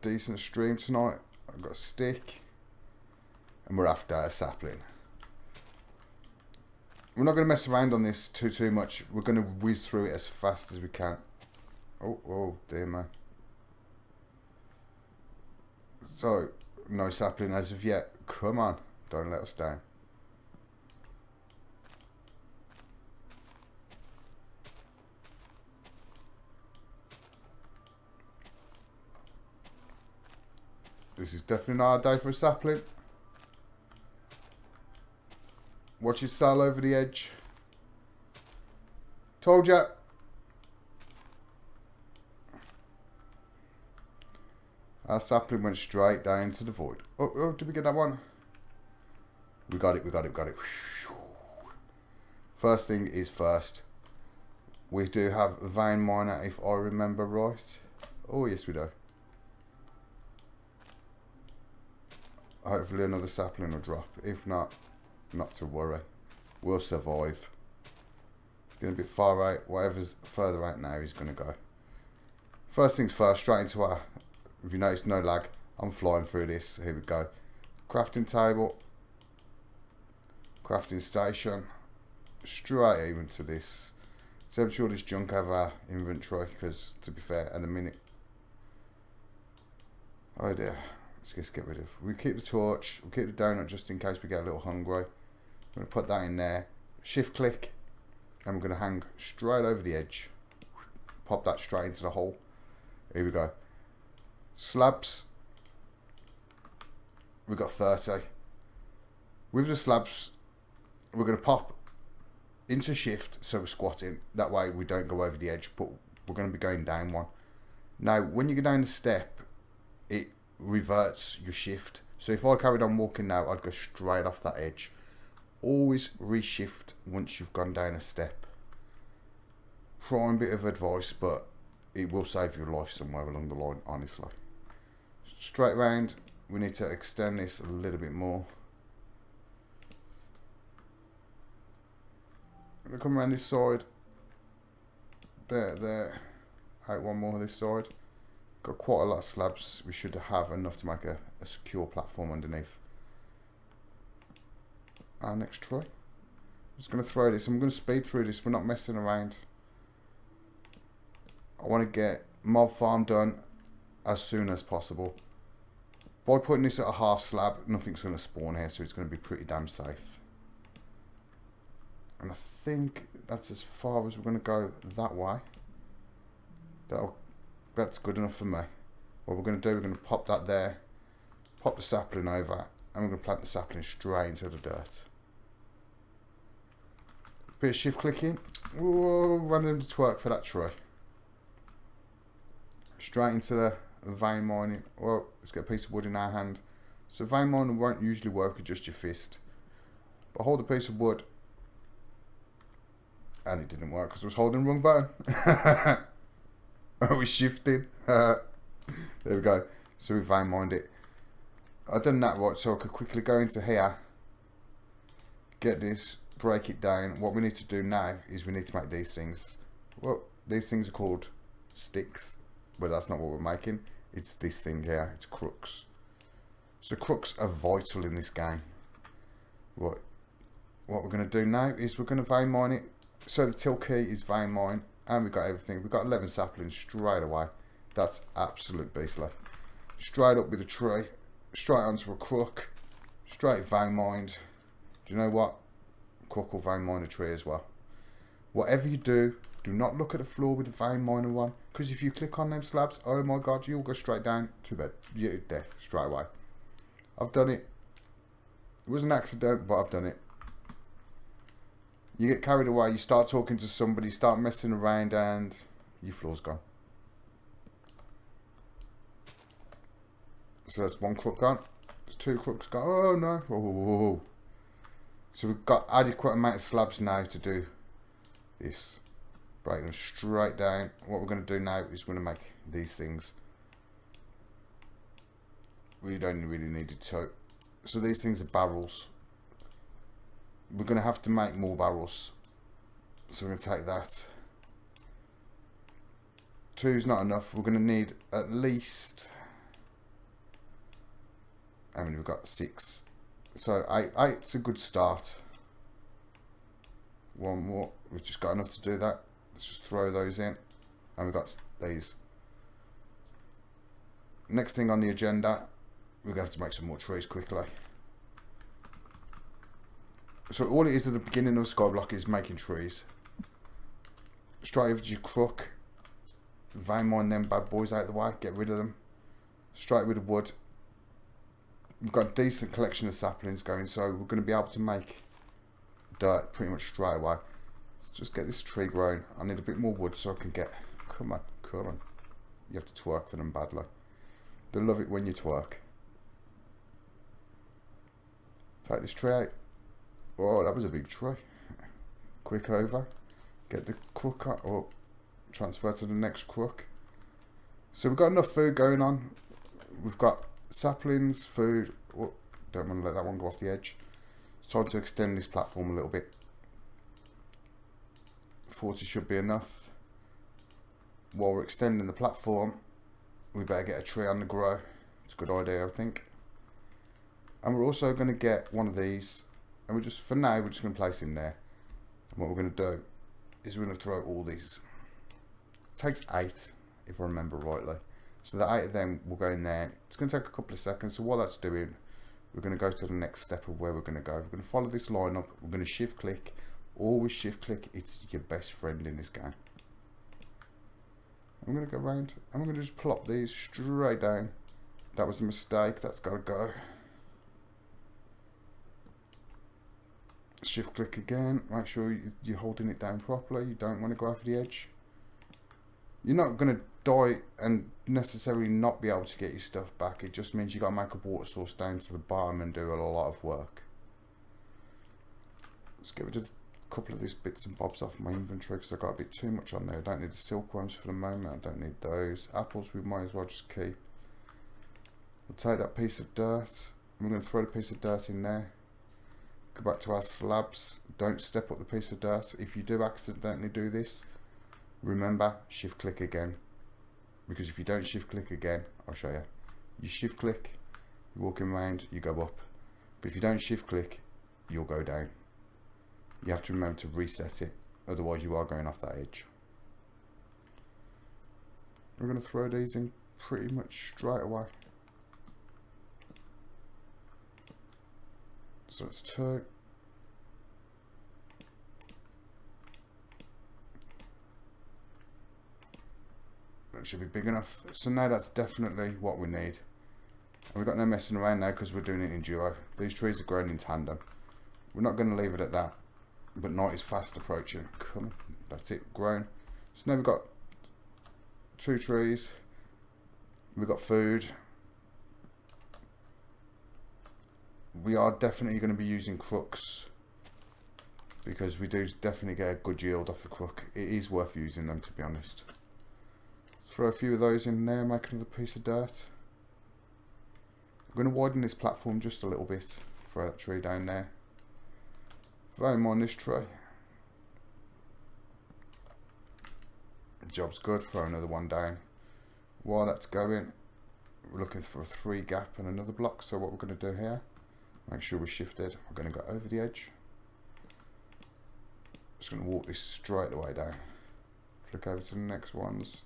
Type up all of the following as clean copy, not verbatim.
decent stream tonight. I've got a stick. And we're after a sapling. We're not going to mess around on this too much. We're going to whiz through it as fast as we can. Oh dear man. So, no sapling as of yet. Come on, don't let us down. This is definitely not our day for a sapling. Watch it sail over the edge. Told ya. Our sapling went straight down to the void. Oh, did we get that one? We got it. First thing is first. We do have a vein miner, if I remember right. Oh, yes we do. Hopefully another sapling will drop. If not, not to worry. We'll survive. It's going to be far out. Whatever's further out now is going to go. First things first, straight into our... If you notice, no lag. I'm flying through this. Here we go. Crafting table. Crafting station. Straight even to this. Let's empty all this junk out of our inventory, because to be fair, at the minute... Oh dear. Let's just get rid of... We keep the torch. We'll keep the donut just in case we get a little hungry. I'm going to put that in there. Shift click. And we're going to hang straight over the edge. Pop that straight into the hole. Here we go. Slabs. We've got 30. With the slabs, we're going to pop into shift, so we're squatting. That way we don't go over the edge, but we're going to be going down one. Now, when you go down the step, it reverts your shift. So if I carried on walking now, I'd go straight off that edge. Always reshift once you've gone down a step. Prime bit of advice, but it will save your life somewhere along the line, honestly. Straight round, we need to extend this a little bit more. I'm going to come around this side. There. Out one more this side. Got quite a lot of slabs. We should have enough to make a secure platform underneath our next try. I'm just going to throw this. I'm going to speed through this. We're not messing around. I want to get mob farm done as soon as possible. By putting this at a half slab, nothing's going to spawn here, so it's going to be pretty damn safe. And I think that's as far as we're going to go that way. That's good enough for me. What we're going to do, we're going to pop that there, pop the sapling over, and we're going to plant the sapling straight into the dirt. Bit of shift clicking. Whoa, random to twerk for that tree. Straight into the vein mining. Well, let's get a piece of wood in our hand. So vein mining won't usually work with just your fist. But hold a piece of wood. And it didn't work because I was holding the wrong button. I was shifting. There we go. So we vein mined it. I've done that right, so I could quickly go into here. Get this, break it down. What we need to do now is we need to make these things. Well, these things are called sticks. But that's not what we're making. It's this thing here. It's crooks. So crooks are vital in this game. Right. What we're going to do now is we're going to vein mine it. So the till key is vein mine. And we've got everything. We've got 11 saplings straight away. That's absolute beastly. Straight up with a tree. Straight onto a crook. Straight vein mined. Do you know what? Crook will vein mine a tree as well. Whatever you do, do not look at the floor with the vein miner on, because if you click on them slabs, oh my god, you'll go straight down to bed. Death straight away. I've done it. It was an accident, but I've done it. You get carried away, you start talking to somebody, start messing around, and your floor's gone. So that's one crook gone. There's two crooks gone. Oh no. Oh. So we've got adequate amount of slabs now to do this. Break them straight down. What we're going to do now is we're going to make these things. We don't really need it to. So these things are barrels. We're going to have to make more barrels. So we're going to take that. 2's not enough. We're going to need at least I mean, we've got 6. So 8's a good start. One more. We've just got enough to do that. Let's just throw those in. And we've got these. Next thing on the agenda, we're going to have to make some more trees quickly. So all it is at the beginning of skyblock is making trees. Straight over to your crook. Vein mine them bad boys out of the way. Get rid of them. Straight with the wood. We've got a decent collection of saplings going, so we're going to be able to make dirt pretty much straight away. Let's just get this tree grown. I need a bit more wood so I can get... Come on, come on. You have to twerk for them badly. They love it when you twerk. Take this tree out. Oh, that was a big tree. Quick over. Get the crook up, or transfer to the next crook. So we've got enough food going on. We've got saplings, food. Oh, don't want to let that one go off the edge. It's time to extend this platform a little bit. 40 should be enough. While we're extending the platform, we better get a tree on the grow. It's a good idea, I think. And we're also going to get one of these, and we're just, for now, we're just going to place in there. And what we're going to do is we're going to throw all these. It takes 8, if I remember rightly. So the 8 of them will go in there. It's going to take a couple of seconds. So while that's doing, we're going to go to the next step of where we're going to go. We're going to follow this line up. We're going to shift click. Always shift click. It's your best friend in this game. I'm going to go around. I'm going to just plop these straight down. That was a mistake. That's got to go. Shift click again. Make sure you're holding it down properly. You don't want to go over the edge. You're not going to die and necessarily not be able to get your stuff back. It just means you got to make a water source down to the bottom and do a lot of work. Let's get rid of a couple of these bits and bobs off my inventory because I've got a bit too much on there. I don't need the silkworms for the moment. I don't need those. Apples we might as well just keep. We'll take that piece of dirt. We're going to throw the piece of dirt in there. Go back to our slabs. Don't step up the piece of dirt. If you do accidentally do this, remember, shift click again. Because if you don't shift click again, I'll show you. You shift click, you're walking around, you go up. But if you don't shift click, you'll go down. You have to remember to reset it, otherwise you are going off that edge. We're going to throw these in pretty much straight away. So it's 2. That should be big enough. So now that's definitely what we need. And we've got no messing around now because we're doing it in duo. These trees are growing in tandem. We're not going to leave it at that. But night is fast approaching. Come on. That's it. Grown. So now we've got 2 trees. We've got food. We are definitely going to be using crooks because we do definitely get a good yield off the crook. It is worth using them, to be honest. Throw a few of those in there, make another piece of dirt. I'm going to widen this platform just a little bit. Throw that tree down there. Vein mine this tree. Job's good. Throw another one down. While that's going, we're looking for a 3 gap and another block. So what we're going to do here, make sure we're shifted. We're going to go over the edge. Just going to walk this straight away down. Flick over to the next ones.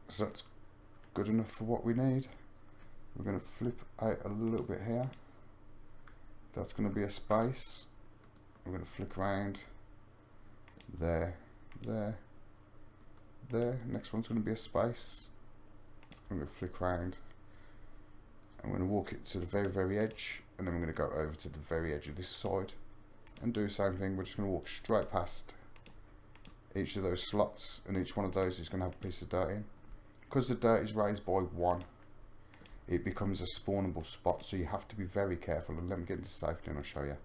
So that's good enough for what we need. We're going to flip out a little bit here. That's going to be a space. We're going to flick around. There, there, there. Next one's going to be a space. I'm going to flick around. I'm going to walk it to the very, very edge. And then we're going to go over to the very edge of this side. And do the same thing. We're just going to walk straight past each of those slots. And each one of those is going to have a piece of dirt in. Because the dirt is raised by 1, it becomes a spawnable spot, so you have to be very careful. And let me get into safety and I'll show you.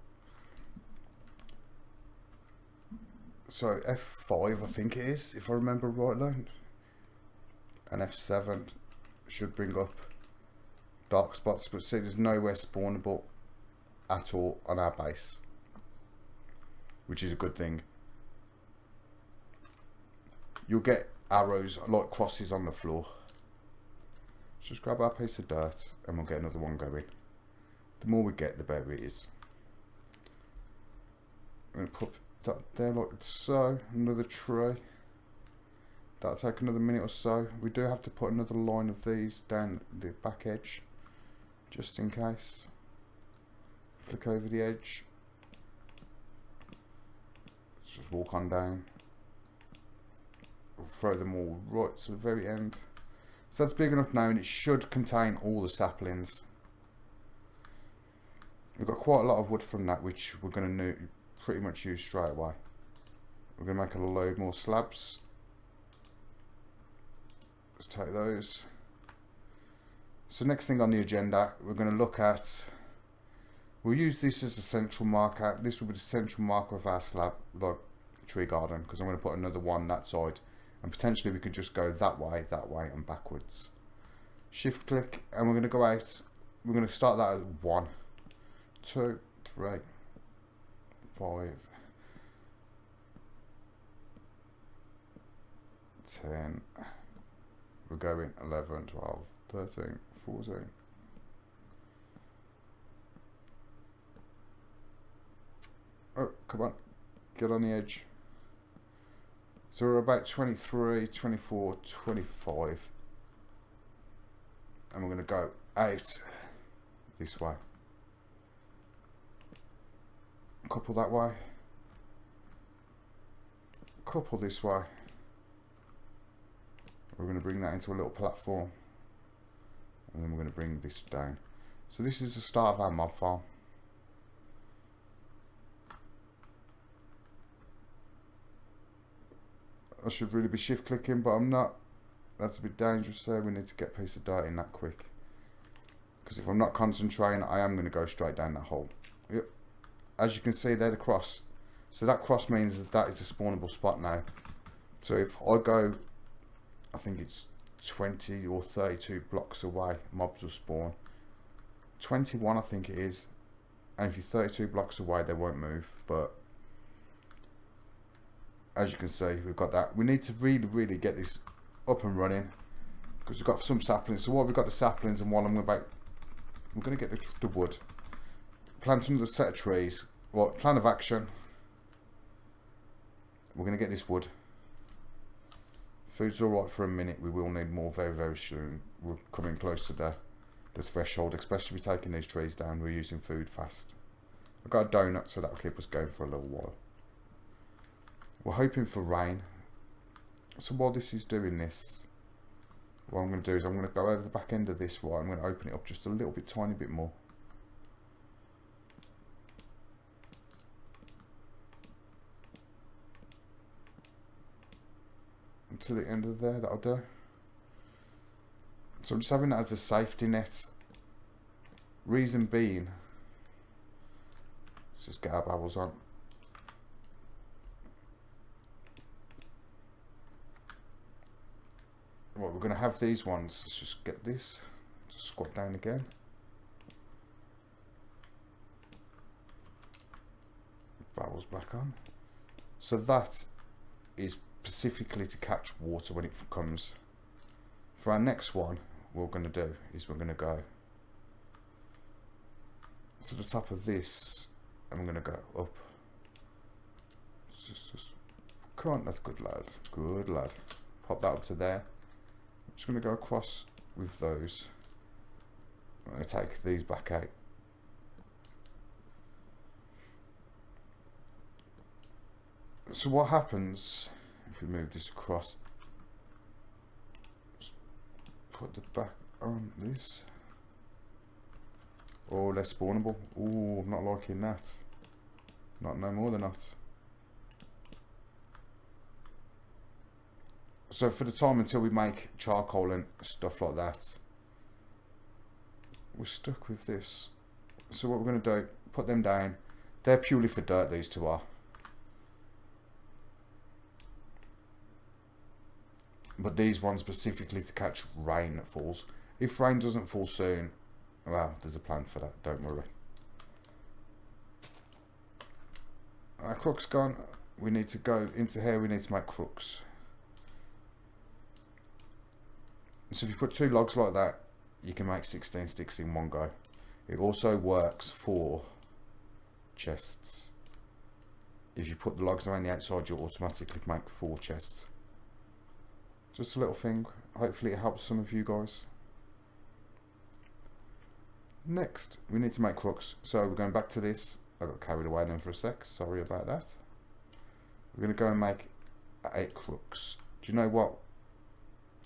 So F5 I think it is, if I remember rightly, and F7 should bring up dark spots, but see there's nowhere spawnable at all on our base, which is a good thing. You'll get arrows like crosses on the floor, just grab our piece of dirt and we'll get another one going. The more we get, the better it is. I'm going to put that there like so. Another tree. That'll take another minute or so. We do have to put another line of these down the back edge, just in case. Flick over the edge. Let's just walk on down. We'll throw them all right to the very end. So that's big enough now, and it should contain all the saplings. We've got quite a lot of wood from that, which we're going to pretty much use straight away. We're going to make a load more slabs. Let's take those. So next thing on the agenda, we're going to look at, we'll use this as a central marker. This will be the central marker of our slab, like tree garden, because I'm going to put another one that side. And potentially we could just go that way, and backwards. Shift click, and we're going to go out. We're going to start that at 1, 2, 3, 5, 10. We're going 11, 12, 13, 14. Oh, come on. Get on the edge. So we're about 23, 24, 25. And we're going to go out this way. Couple that way. Couple this way. We're going to bring that into a little platform. And then we're going to bring this down. So this is the start of our mob farm. I should really be shift clicking, but I'm not. That's a bit dangerous there. We need to get a piece of dirt in that quick. Because if I'm not concentrating, I am going to go straight down that hole. Yep. As you can see there, the cross. So that cross means that that is a spawnable spot now. So if I go, I think it's 20 or 32 blocks away, mobs will spawn. 21 I think it is. And if you're 32 blocks away, they won't move. But as you can see, we've got that. We need to really get this up and running, because we've got some saplings. So while we've got the saplings, and while we're going to get the wood, plant another set of trees. Right, plan of action. We're going to get this wood. Food's alright for a minute. We will need more very soon. We're coming close to the threshold, especially with taking these trees down. We're using food fast. I've got a donut, so that'll keep us going for a little while. We're hoping for rain. So while this is doing this, what I'm going to do is I'm going to go over the back end of this, right, I'm going to open it up just a little bit, tiny bit more. And to the end of there, that'll do. So I'm just having that as a safety net. Reason being, let's just get our barrels on. Right, we're going to have these ones. Let's just get this. Just squat down again. Barrels back on. So that is specifically to catch water when it comes. For our next one, what we're going to do is we're going to go to the top of this, and we're going to go up. Just come on, that's good, lad. Good lad. Pop that up to there. I'm just going to go across with those. I'm going to take these back out. So what happens if we move this across? Just put the back on this. Oh, less spawnable. Oh, I'm not liking that. Not no more than that. So for the time until we make charcoal and stuff like that, we're stuck with this. So what we're going to do, put them down. They're purely for dirt, these two are. But these ones specifically to catch rain that falls. If rain doesn't fall soon, well, there's a plan for that, don't worry. Our crook's gone. We need to go into here, we need to make crooks. So if you put two logs like that, you can make 16 sticks in one go. It also works for chests. If you put the logs around the outside, you'll automatically make 4 chests. Just a little thing. Hopefully it helps some of you guys. Next, we need to make crooks. So we're going back to this. I got carried away then for a sec. Sorry about that. We're going to go and make 8 crooks. Do you know what?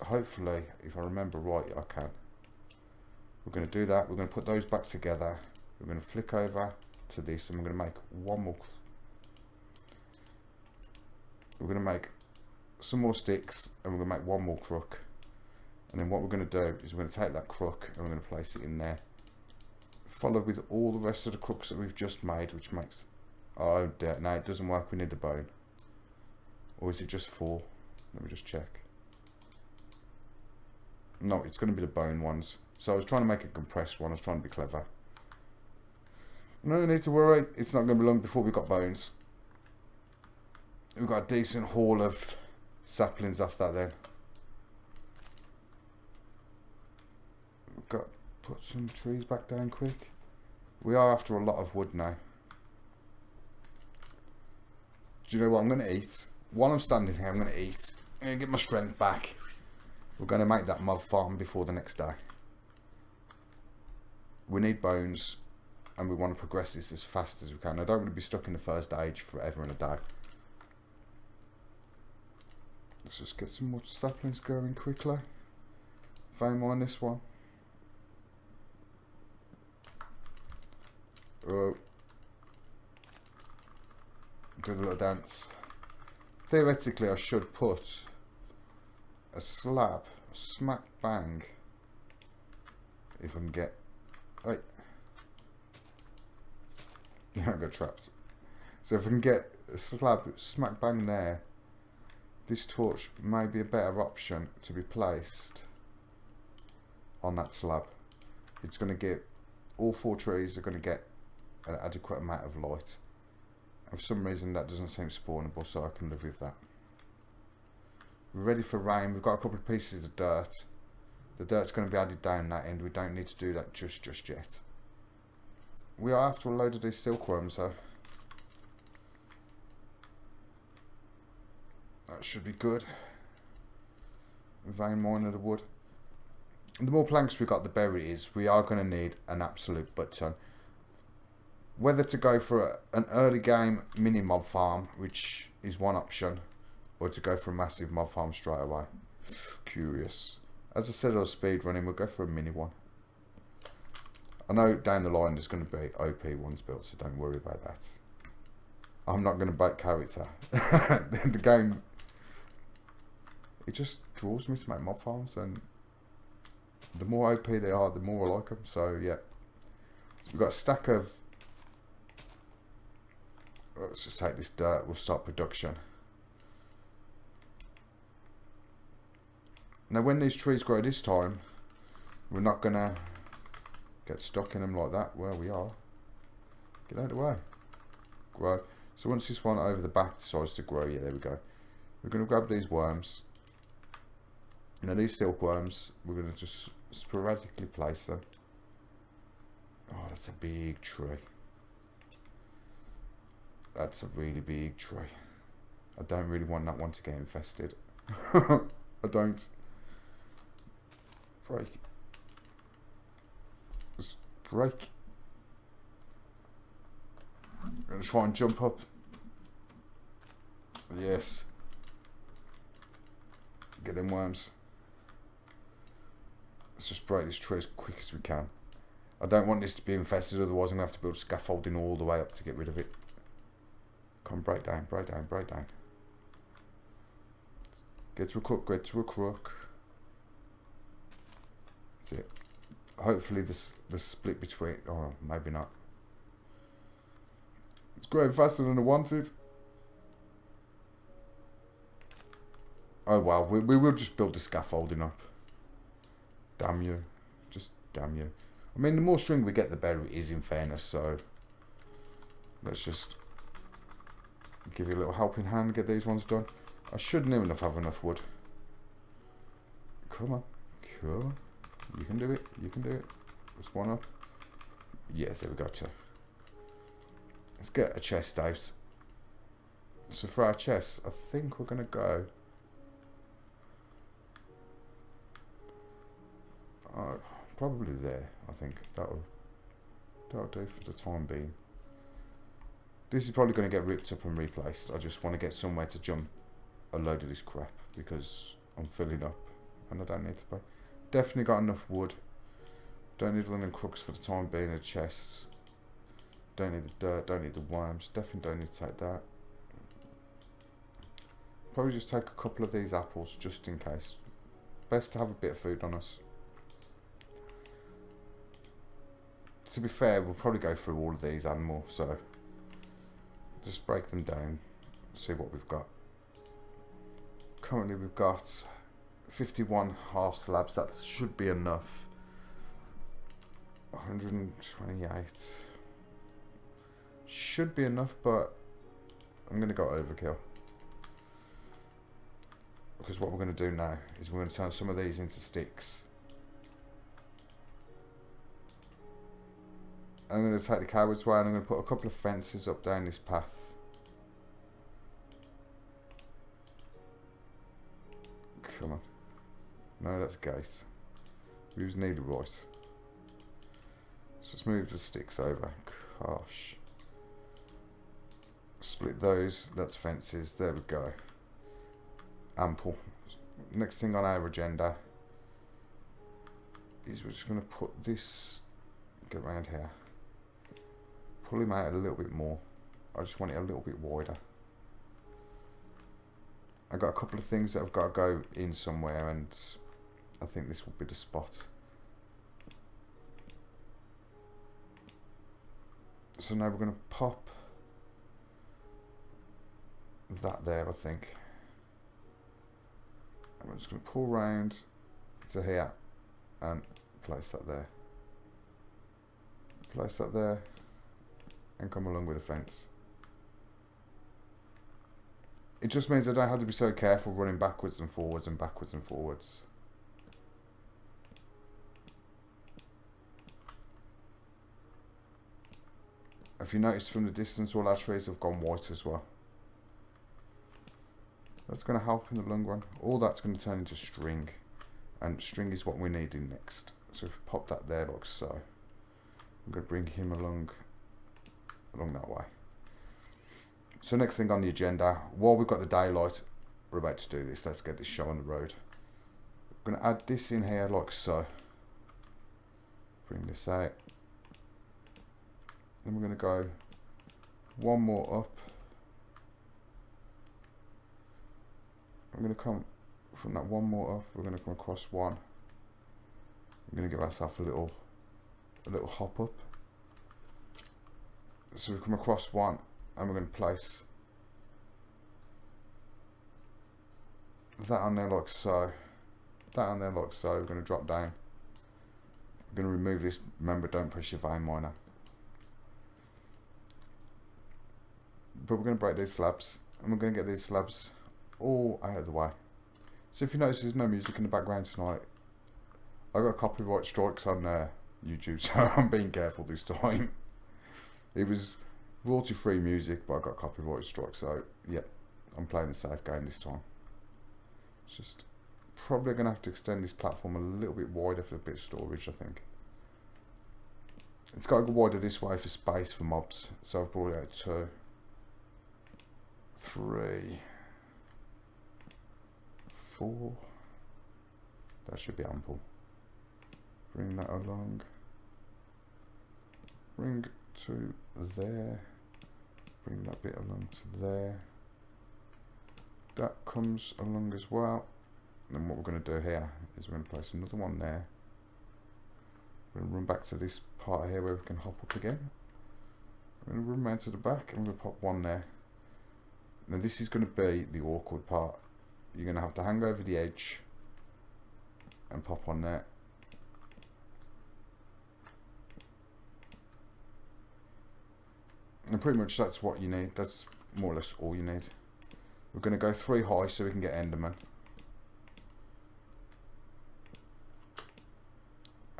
Hopefully, if I remember right, I can. We're going to do that. We're going to put those back together. We're going to flick over to this and we're going to make one more. We're going to make some more sticks and we're going to make one more crook. And then what we're going to do is we're going to take that crook and we're going to place it in there. Follow with all the rest of the crooks that we've just made, which makes... Oh dear, no, it doesn't work. We need the bone. Or is it just 4? Let me just check. No, it's going to be the bone ones. So I was trying to make a compressed one. I was trying to be clever. No need to worry. It's not going to be long before we've got bones. We've got a decent haul of saplings off that then. We've got to put some trees back down quick. We are after a lot of wood now. Do you know what I'm going to eat? While I'm standing here, I'm going to eat. I'm going to get my strength back. We're going to make that mob farm before the next day. We need bones. And we want to progress this as fast as we can. I don't want to be stuck in the first stage forever and a day. Let's just get some more saplings going quickly. Vein mine this one. Do the little dance. Theoretically, I should put a slab, smack bang, if I can get. Wait. Yeah, I got trapped. So if I can get a slab smack bang there, this torch may be a better option to be placed on that slab. It's going to get, all 4 trees are going to get an adequate amount of light. And for some reason that doesn't seem spawnable, so I can live with that. We're ready for rain. We've got a couple of pieces of dirt. The dirt's going to be added down that end. We don't need to do that just yet. We are after a load of these silkworms though. That should be good. Vein mine of the wood. The more planks we got, the better it is. We are going to need an absolute butt ton. Whether to go for an early game mini mob farm, which is one option, or to go for a massive mob farm straight away. Curious. As I said, I was speed running. We'll go for a mini one. I know down the line there's going to be OP ones built, so don't worry about that. I'm not going to bait character. The game, it just draws me to make mob farms, and the more OP they are, the more I like them. So yeah, so we've got a stack of. Let's just take this dirt. We'll start production. Now, when these trees grow this time, we're not gonna get stuck in them like that. Well, we are. Get out of the way. Grow. So once this one over the back decides to grow, yeah, there we go. We're going to grab these worms. Now these silkworms, we're going to just sporadically place them. Oh, that's a big tree. That's a really big tree. I don't really want that one to get infested. I don't. Break. Just break. I'm going to try and jump up. Yes. Get them worms. Let's just break this tree as quick as we can. I don't want this to be infested, otherwise I'm going to have to build scaffolding all the way up to get rid of it. Come on, break down, break down, break down. Get to a crook, get to a crook. That's it. Hopefully the split between... Oh, maybe not. It's growing faster than I wanted. Oh well, we will just build the scaffolding up. Damn you. Just damn you. I mean, the more string we get, the better it is, in fairness, so... Let's just... give you a little helping hand, get these ones done. I should near enough have enough wood. Come on. Come on. You can do it. You can do it. There's one up. Yes, there we go, two. Let's get a chest out. So for our chests, I think we're going to go... probably there, I think. That'll do for the time being. This is probably going to get ripped up and replaced. I just want to get somewhere to jump a load of this crap because I'm filling up and I don't need to pay. Definitely got enough wood. Don't need London crooks for the time being. The chests. Don't need the dirt. Don't need the worms. Definitely don't need to take that. Probably just take a couple of these apples just in case. Best to have a bit of food on us. To be fair, we'll probably go through all of these and more, so just break them down, see what we've got. Currently we've got 51 half slabs, that should be enough. 128 should be enough, but I'm going to go overkill. Because what we're going to do now is we're going to turn some of these into sticks. I'm going to take the coward's way and I'm going to put a couple of fences up down this path. Come on. No, that's a gate. We just need it right. So let's move the sticks over. Gosh. Split those. That's fences. There we go. Ample. Next thing on our agenda is we're just going to put this, get around here. Pull him out a little bit more. I just want it a little bit wider. I've got a couple of things that have got to go in somewhere and I think this will be the spot. So now we're going to pop that there, I think. And we're just going to pull round to here and place that there. Place that there. And come along with the fence. It just means I don't have to be so careful running backwards and forwards and backwards and forwards. If you notice from the distance, all our trees have gone white as well. That's going to help in the long run. All that's going to turn into string. And string is what we're needing next. So if we pop that there like so. I'm going to bring him along that way. So next thing on the agenda, while we've got the daylight, we're about to do this. Let's get this show on the road. I'm going to add this in here like so. Bring this out. Then we're going to go one more up. I'm going to come from that one more up. We're going to come across one. I'm going to give ourselves a little hop up. So we come across one and we're going to place that on there like so. That on there like so. We're going to drop down. We're going to remove this. Remember, don't press your vein miner. But we're going to break these slabs and we're going to get these slabs all out of the way. So if you notice there's no music in the background tonight, I got copyright strikes on YouTube, so I'm being careful this time. It was royalty free music, but I got copyright strikes, so yeah, I'm playing the safe game this time. It's just probably going to have to extend this platform a little bit wider for a bit of storage, I think. It's got to go wider this way for space for mobs, so I've brought it out 2, 3, 4. That should be ample. Bring that along. Bring to there. Bring that bit along to there. That comes along as well. And then what we're going to do here is we're going to place another one there. We're going to run back to this part here where we can hop up again. We're going to run round to the back and we're going to pop one there. Now this is going to be the awkward part. You're going to have to hang over the edge and pop on there. And pretty much that's what you need. That's more or less all you need. We're going to go 3 high so we can get Enderman.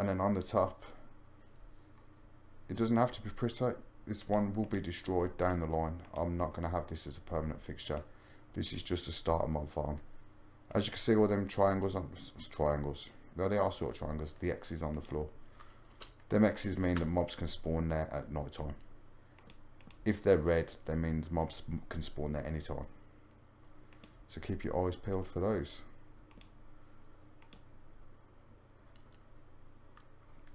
And then on the top, it doesn't have to be pretty. This one will be destroyed down the line. I'm not going to have this as a permanent fixture. This is just a starter mob farm. As you can see, all them triangles on triangles. Well, they are sort of triangles. The X's on the floor. Them X's mean that mobs can spawn there at night time. If they're red, that means mobs can spawn there anytime. So keep your eyes peeled for those.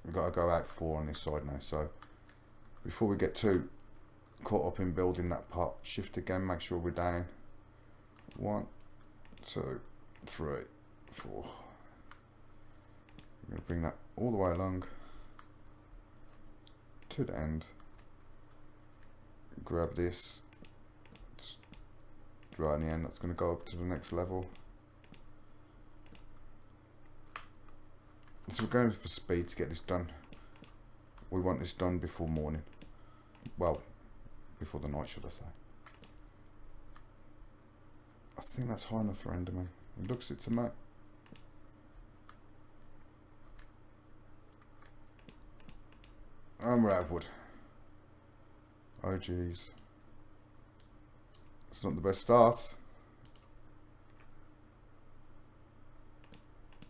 We've got to go out 4 on this side now. So before we get too caught up in building that part, shift again, make sure we're down. 1, 2, 3, 4. We're going to bring that all the way along to the end. Grab this, just right in the end. That's going to go up to the next level. So we're going for speed to get this done. We want this done before morning. Well, before the night, should I say. I think that's high enough for Enderman. It looks it to me. And we're out of wood. Oh jeez. It's not the best start.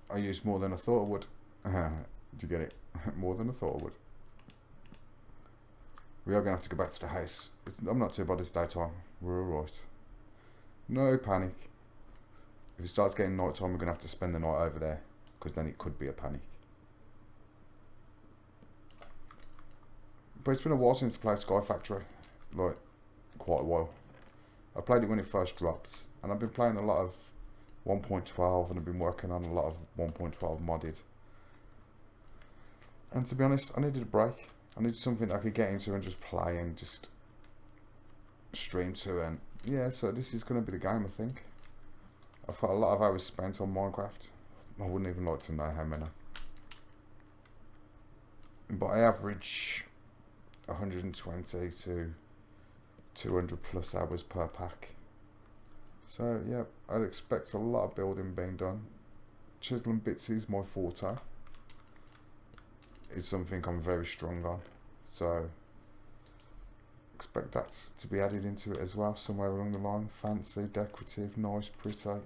I used more than I thought I would. Did you get it? More than I thought I would. We are going to have to go back to the house. I'm not too bad this daytime. We're alright. No panic. If it starts getting night time, we're going to have to spend the night over there. Because then it could be a panic. But it's been a while since I played Sky Factory. Like, quite a while. I played it when it first dropped. And I've been playing a lot of 1.12 and I've been working on a lot of 1.12 modded. And to be honest, I needed a break. I needed something I could get into and just play and just stream to. And yeah, so this is going to be the game, I think. I've got a lot of hours spent on Minecraft. I wouldn't even like to know how many. But I average 120 to 200 plus hours per pack. So yeah, I'd expect a lot of building being done. Chiseling bits is my forte. It's something I'm very strong on. So expect that to be added into it as well, somewhere along the line. Fancy, decorative, nice, pretty.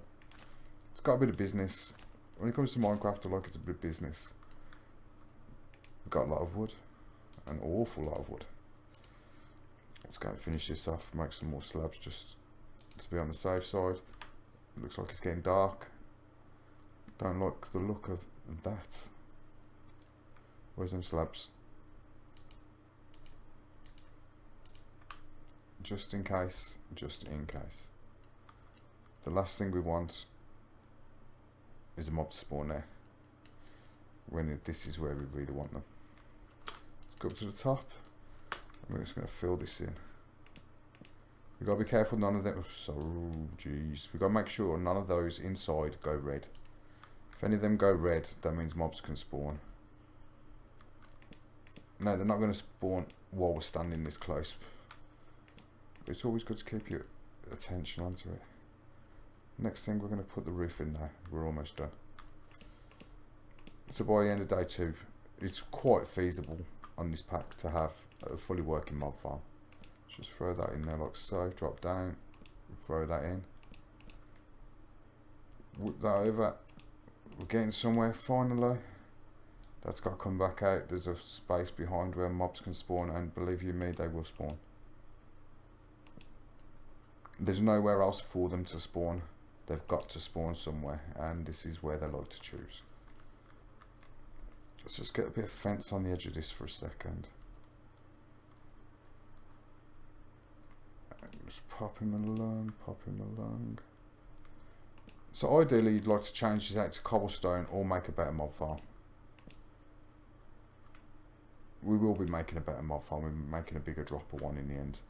It's got a bit of business. When it comes to Minecraft, I like it to be business. We've got a lot of wood. An awful lot of wood. Let's go and finish this off, make some more slabs just to be on the safe side. It looks like it's getting dark. Don't like the look of that. Where's them slabs? Just in case, just in case. The last thing we want is a mob spawn there. When this is where we really want them. Let's go up to the top. I'm just going to fill this in. We've got to be careful none of them. So, jeez. We've got to make sure none of those inside go red. If any of them go red, that means mobs can spawn. No, they're not going to spawn while we're standing this close. But it's always good to keep your attention onto it. Next thing, we're going to put the roof in now. We're almost done. So by the end of day 2, it's quite feasible on this pack to have a fully working mob farm. Just throw that in there like so, drop down, throw that in. Whip that over. We're getting somewhere finally. That's got to come back out. There's a space behind where mobs can spawn, and believe you me, they will spawn. There's nowhere else for them to spawn. They've got to spawn somewhere, and this is where they like to choose. Let's just get a bit of fence on the edge of this for a second. And just pop him along, pop him along. So ideally you'd like to change this out to cobblestone or make a better mob farm. We will be making a better mob farm, we'll be making a bigger dropper one in the end.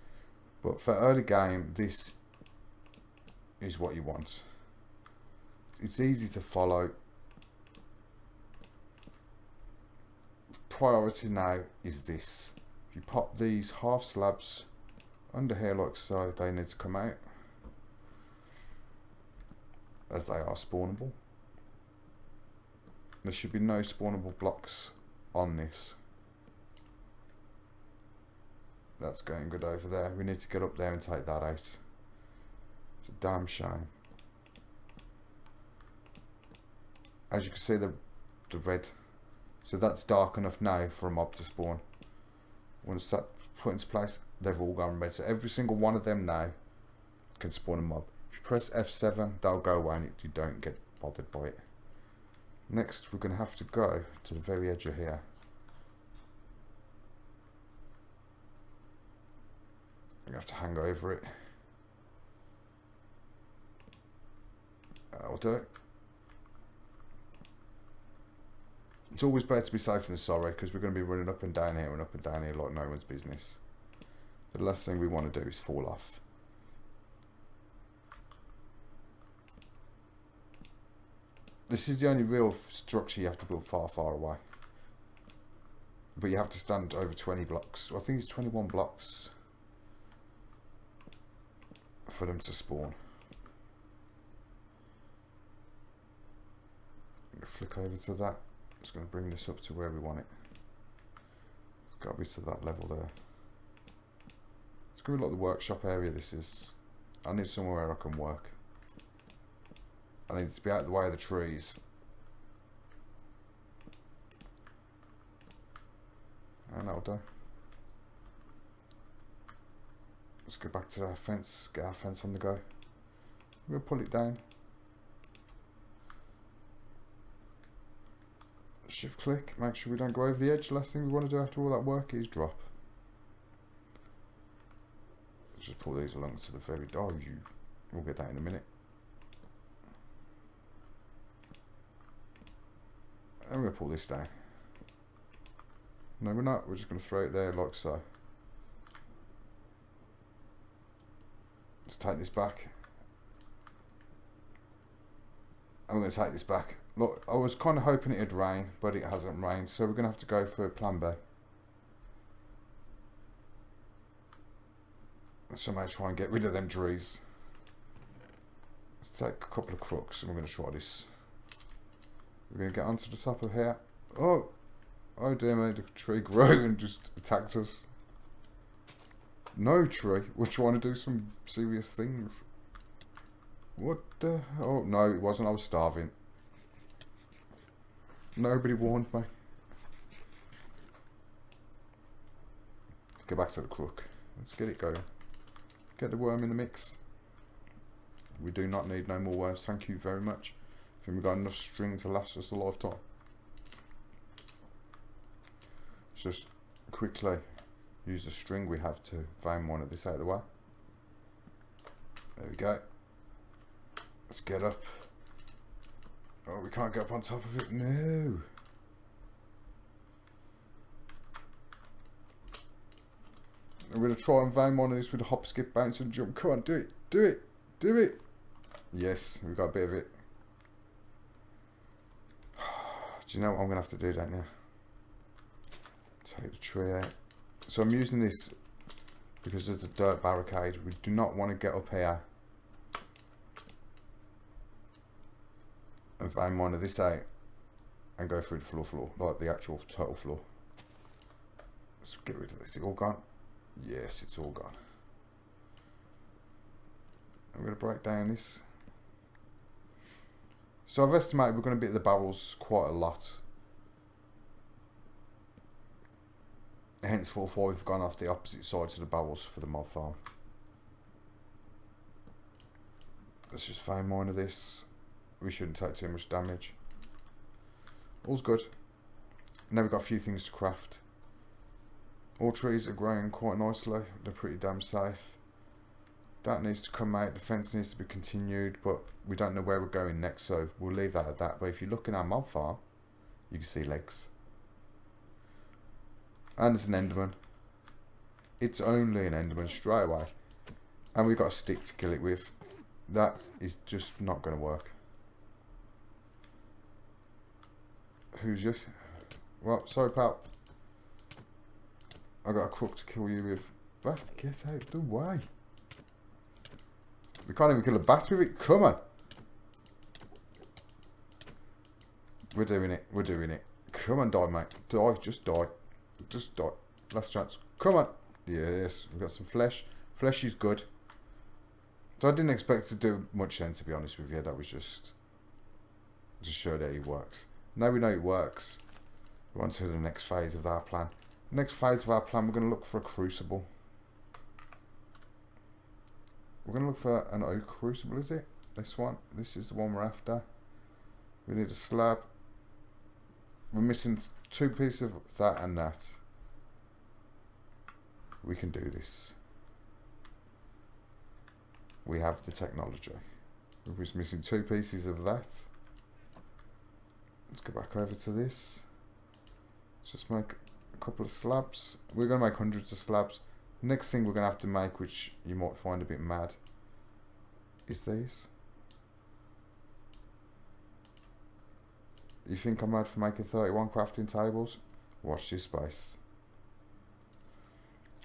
But for early game, this is what you want. It's easy to follow. Priority now is this. If you pop these half slabs under here like so, they need to come out, as they are spawnable. There should be no spawnable blocks on this. That's going good over there. We need to get up there and take that out. It's a damn shame. As you can see, the red. So that's dark enough now for a mob to spawn. Once that's put into place, they've all gone red. So every single one of them now can spawn a mob. If you press F7, they'll go away and you don't get bothered by it. Next, we're going to have to go to the very edge of here. I'm going to have to hang over it. That'll do it. It's always better to be safe than sorry, because we're going to be running up and down here and up and down here like no one's business. The last thing we want to do is fall off. This is the only real structure you have to build far, far away. But you have to stand over 20 blocks. I think it's 21 blocks for them to spawn. I'm going to flick over to that. I'm just going to bring this up to where we want it. It's got to be to that level there. It's going to be like the workshop area this is. I need somewhere where I can work. I need to be out of the way of the trees. And that'll do. Let's go back to our fence, get our fence on the go. We'll pull it down. Shift click, make sure we don't go over the edge. Last thing we want to do after all that work is drop. Let's just pull these along to the very... Oh, we'll get that in a minute. And we're going to pull this down. No, we're not. We're just going to throw it there like so. Let's take this back. I'm going to take this back. Look, I was kind of hoping it'd rain, but it hasn't rained. So we're going to have to go for plan B. Somehow try and get rid of them trees. Let's take a couple of crooks and we're going to try this. We're going to get onto the top of here. Oh dear me, the tree grew and just attacked us. No tree, we're trying to do some serious things. What the... Oh no, it wasn't, I was starving. Nobody warned me. Let's get back to the crook. Let's get it going. Get the worm in the mix. We do not need no more worms, thank you very much. I think we've got enough string to last us a lifetime. Just quickly use the string we have to vein one of this out of the way. There we go. Let's get up. Oh, we can't get up on top of it. No. I'm going to try and vein one of this with a hop, skip, bounce and jump. Come on, do it. Do it. Do it. Yes, we've got a bit of it. Do you know what I'm going to have to do, don't you? Take the tree out. So I'm using this because there's a dirt barricade. We do not want to get up here and vein one of this out and go through the floor, like the actual total floor. Let's get rid of this. Is it all gone? Yes, it's all gone. I'm going to break down this. So I've estimated we're going to be at the barrels quite a lot. Henceforth, we've gone off the opposite side to the barrels for the mob farm. Let's just find more of this. We shouldn't take too much damage. All's good. Now we've got a few things to craft. All trees are growing quite nicely. They're pretty damn safe. That needs to come out. The fence needs to be continued, but we don't know where we're going next, so we'll leave that at that. But if you look in our mob farm, you can see legs. And there's an enderman. It's only an enderman straight away. And we've got a stick to kill it with. That is just not going to work. Who's this? Well, sorry pal. I got a crook to kill you with. Bat, get out of the way. We can't even kill a bat with it. Come on. We're doing it. We're doing it. Come on, die, mate. Die. Just die. Just die. Last chance. Come on. Yes, we've got some flesh. Flesh is good. So I didn't expect to do much then, to be honest with you. That was just to show that it works. Now we know it works. We're on to the next phase of our plan. The next phase of our plan, we're going to look for a crucible. We're going to look for an oak crucible, is it? This one. This is the one we're after. We need a slab. We're missing 2 pieces of that and that. We can do this. We have the technology. We're just missing 2 pieces of that. Let's go back over to this. Let's just make a couple of slabs. We're going to make hundreds of slabs. Next thing we're going to have to make, which you might find a bit mad, is these. You think I'm mad for making 31 crafting tables? Watch this space.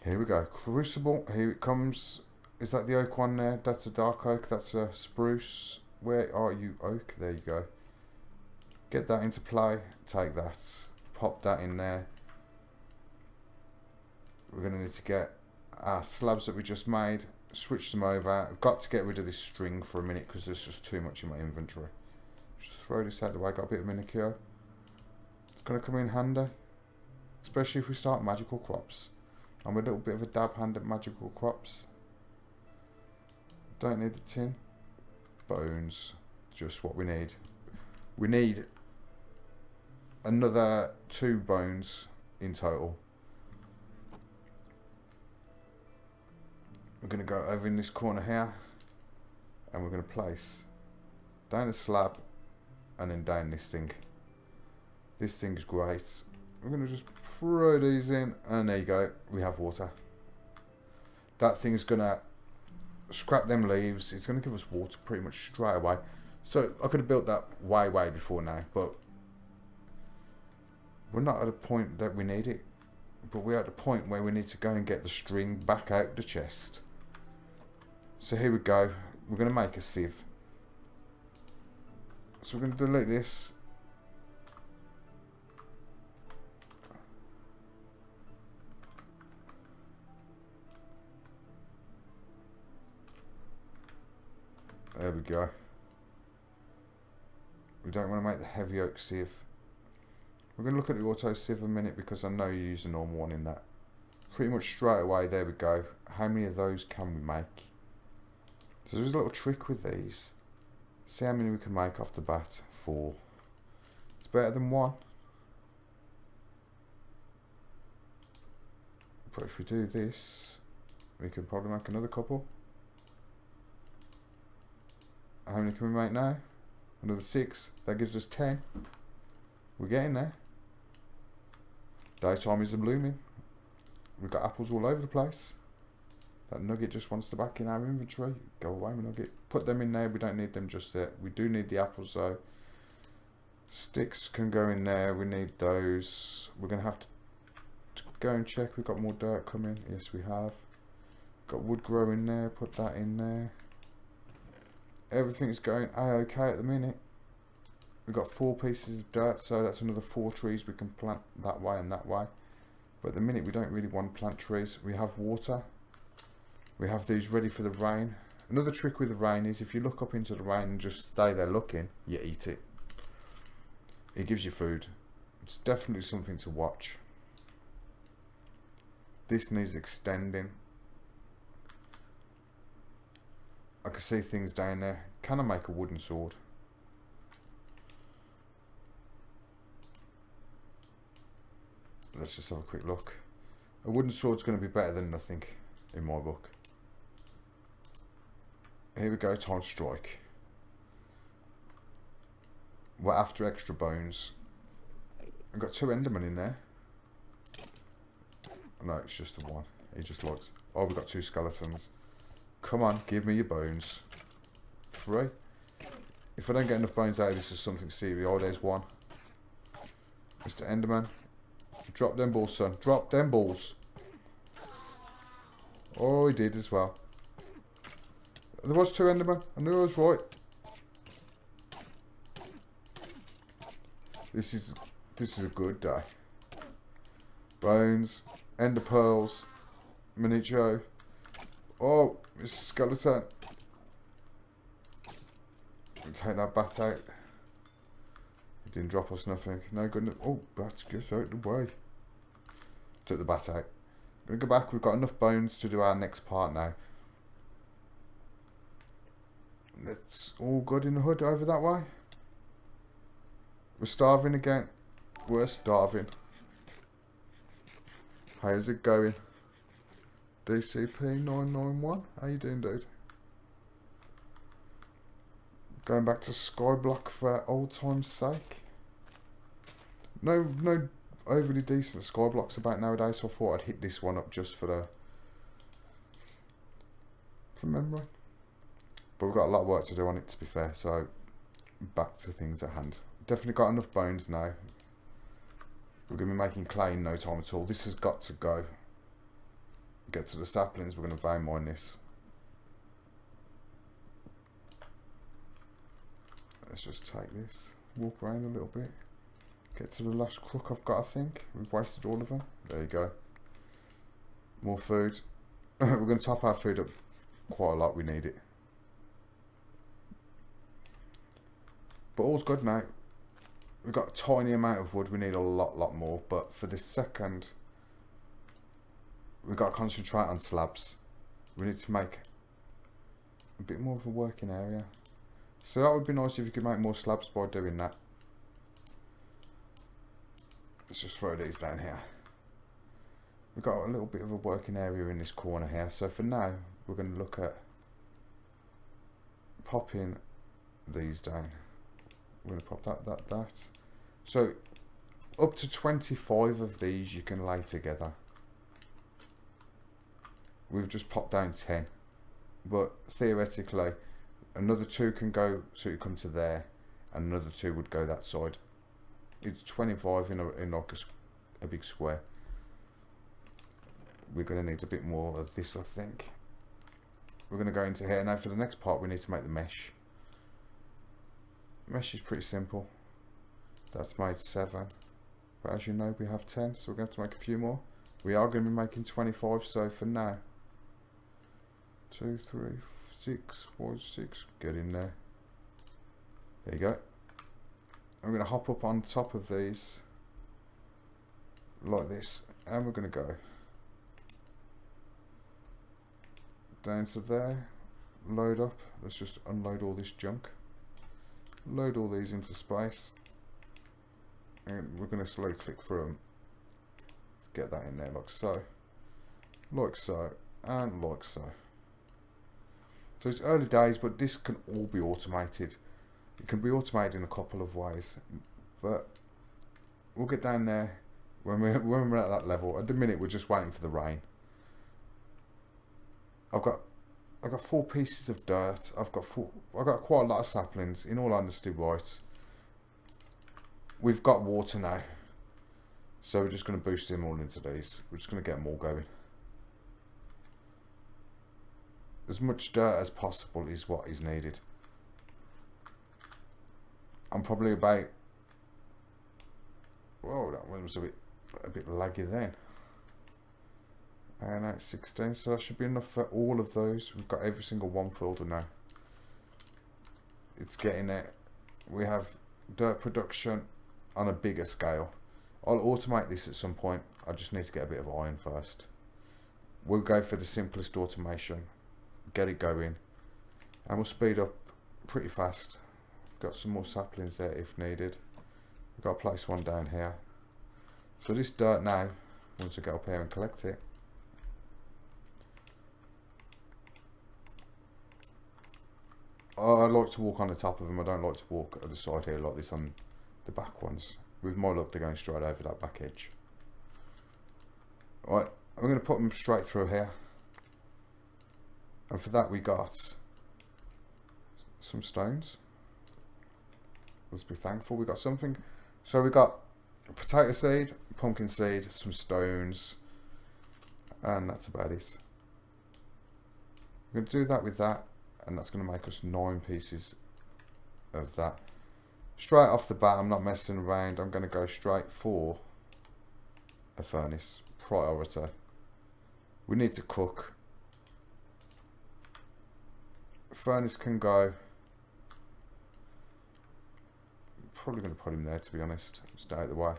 Here we go. Crucible. Here it comes. Is that the oak one there? That's a dark oak. That's a spruce. Where are you, oak? There you go. Get that into play. Take that. Pop that in there. We're going to need to get our slabs that we just made. Switch them over. I've got to get rid of this string for a minute because there's just too much in my inventory. Just throw this out the way. Got a bit of manicure. It's going to come in handy. Especially if we start magical crops. I'm a little bit of a dab hand at magical crops. Don't need the tin. Bones. Just what we need. We need another 2 bones in total. We're going to go over in this corner here. And we're going to place down a slab. And then down this thing. This thing's great. We're going to just throw these in. And there you go. We have water. That thing's going to scrap them leaves. It's going to give us water pretty much straight away. So I could have built that way before now. But we're not at a point that we need it. But we're at the point where we need to go and get the string back out the chest. So here we go. We're going to make a sieve. So we're going to delete this. There we go. We don't want to make the heavy oak sieve. We're going to look at the auto sieve a minute because I know you use a normal one in that. Pretty much straight away, there we go. How many of those can we make? So there's a little trick with these. See how many we can make off the bat. 4. It's better than 1. But if we do this, we can probably make another couple. How many can we make now? Another 6. That gives us 10. We're getting there. Daytime is blooming. We've got apples all over the place. That nugget just wants to back in our inventory. Go away, nugget. Put them in there. We don't need them just yet. We do need the apples though. Sticks can go in there. We need those. We're going to have to go and check. We've got more dirt coming. Yes, we have. Got wood growing there. Put that in there. Everything's going a-okay at the minute. We've got 4 pieces of dirt, so that's another 4 trees we can plant that way and that way. But at the minute we don't really want to plant trees. We have water. We have these ready for the rain. Another trick with the rain is if you look up into the rain and just stay there looking, you eat it. It gives you food. It's definitely something to watch. This needs extending. I can see things down there. Can I make a wooden sword? Let's just have a quick look. A wooden sword's going to be better than nothing in my book. Here we go, time to strike. We're after extra bones. I've got 2 endermen in there. No, it's just the one. He just logged. Oh, we've got 2 skeletons. Come on, give me your bones. 3. If I don't get enough bones out of this is something serious. Oh, there's 1. Mr. Enderman. Drop them balls, son. Drop them balls. Oh, he did as well. There was 2 Endermen. I knew I was right. This is This is a good day. Bones, ender pearls, miniature. Oh, it's a skeleton. We'll take that bat out. It didn't drop us nothing. No goodness. Oh, bat, get out of the way. Took the bat out. We're going to go back. We've got enough bones to do our next part now. It's all good in the hood over that way. We're starving again. We're starving. How's it going? DCP991. How you doing, dude? Going back to skyblock for old time's sake. No overly decent skyblocks about nowadays, so I thought I'd hit this one up just for memory. But we've got a lot of work to do on it, to be fair, so back to things at hand. Definitely got enough bones now. We're going to be making clay in no time at all. This has got to go. Get to the saplings, we're going to vein mine this. Let's just take this, walk around a little bit. Get to the last crook I've got, I think. We've wasted all of them. There you go. More food. We're going to top our food up quite a lot, we need it. But all's good now. We've got a tiny amount of wood, we need a lot more. But for this second, we've got to concentrate on slabs. We need to make a bit more of a working area. So that would be nice if you could make more slabs by doing that. Let's just throw these down here. We've got a little bit of a working area in this corner here. So for now, we're going to look at popping these down. We're going to pop that. So up to 25 of these you can lay together. We've just popped down 10. But theoretically, another 2 can go, so you come to there, and another 2 would go that side. It's 25 in like a big square. We're going to need a bit more of this, I think. We're going to go into here. Now for the next part, we need to make the mesh. Mesh is pretty simple. That's made 7. But as you know, we have 10, so we're going to have to make a few more. We are going to be making 25, so for now. 2, 3, 6, 4, 6. Get in there. There you go. I'm going to hop up on top of these like this, and we're going to go down to there, load up. Let's just unload all this junk, load all these into space, and we're going to slowly click through them. Let's get that in there like so, and like so. So it's early days, but this can all be automated. It can be automated in a couple of ways, but we'll get down there when we're at that level. At the minute, we're just waiting for the rain. I've got 4 pieces of dirt. I've got quite a lot of saplings. In all honesty, right, we've got water now, so we're just going to boost them all into these. We're just going to get them all going. As much dirt as possible is what is needed. I'm probably about, whoa, that one was a bit laggy then. And that's 16, so that should be enough for all of those. We've got every single one filled now. It's getting it. We have dirt production on a bigger scale. I'll automate this at some point. I just need to get a bit of iron first. We'll go for the simplest automation, get it going, and we'll speed up pretty fast. Got some more saplings there if needed. We've got to place one down here. So this dirt now, once I get up here and collect it, I like to walk on the top of them. I don't like to walk at the side here like this on the back ones. With my luck, they're going straight over that back edge. Right, I'm going to put them straight through here. And for that we got some stones. Let's be thankful we got something. So we got potato seed, pumpkin seed, some stones, and that's about it. We're going to do that with that, and that's going to make us 9 pieces of that. Straight off the bat, I'm not messing around. I'm going to go straight for a furnace. Priority. We need to cook. Furnace can go. Probably going to put him there, to be honest. Just out of the way.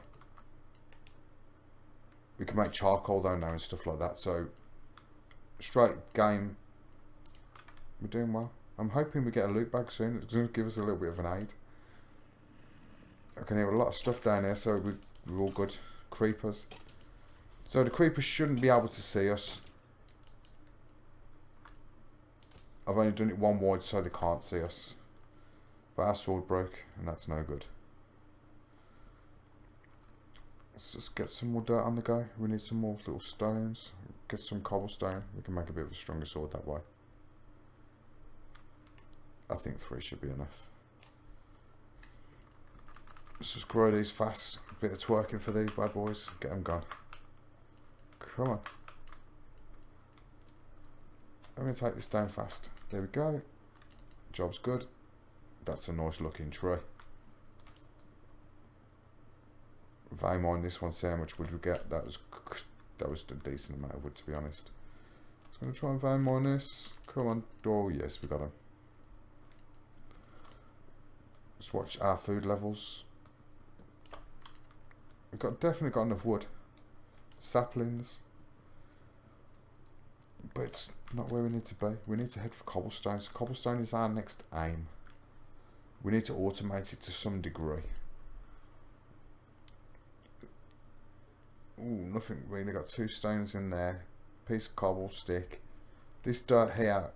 We can make charcoal though now and stuff like that. So, straight game. We're doing well. I'm hoping we get a loot bag soon. It's going to give us a little bit of an aid. I can hear a lot of stuff down here, so we're all good. Creepers. So the creepers shouldn't be able to see us. I've only done it one wide so they can't see us. But our sword broke, and that's no good. Let's just get some more dirt on the go. We need some more little stones. Get some cobblestone. We can make a bit of a stronger sword that way. I think 3 should be enough. Let's just grow these fast. A bit of twerking for these bad boys. Get them gone. Come on. I'm going to take this down fast. There we go. Job's good. That's a nice looking tree. Vein mine this one, see how much wood we get. That was a decent amount of wood, to be honest. So I'm going to try and vein mine this. Come on. Oh yes, we got him. Let's watch our food levels. We've definitely got enough wood. Saplings. But it's not where we need to be. We need to head for cobblestone. So cobblestone is our next aim. We need to automate it to some degree. Ooh, nothing. We only got 2 stones in there. Piece of cobble, stick. This dirt here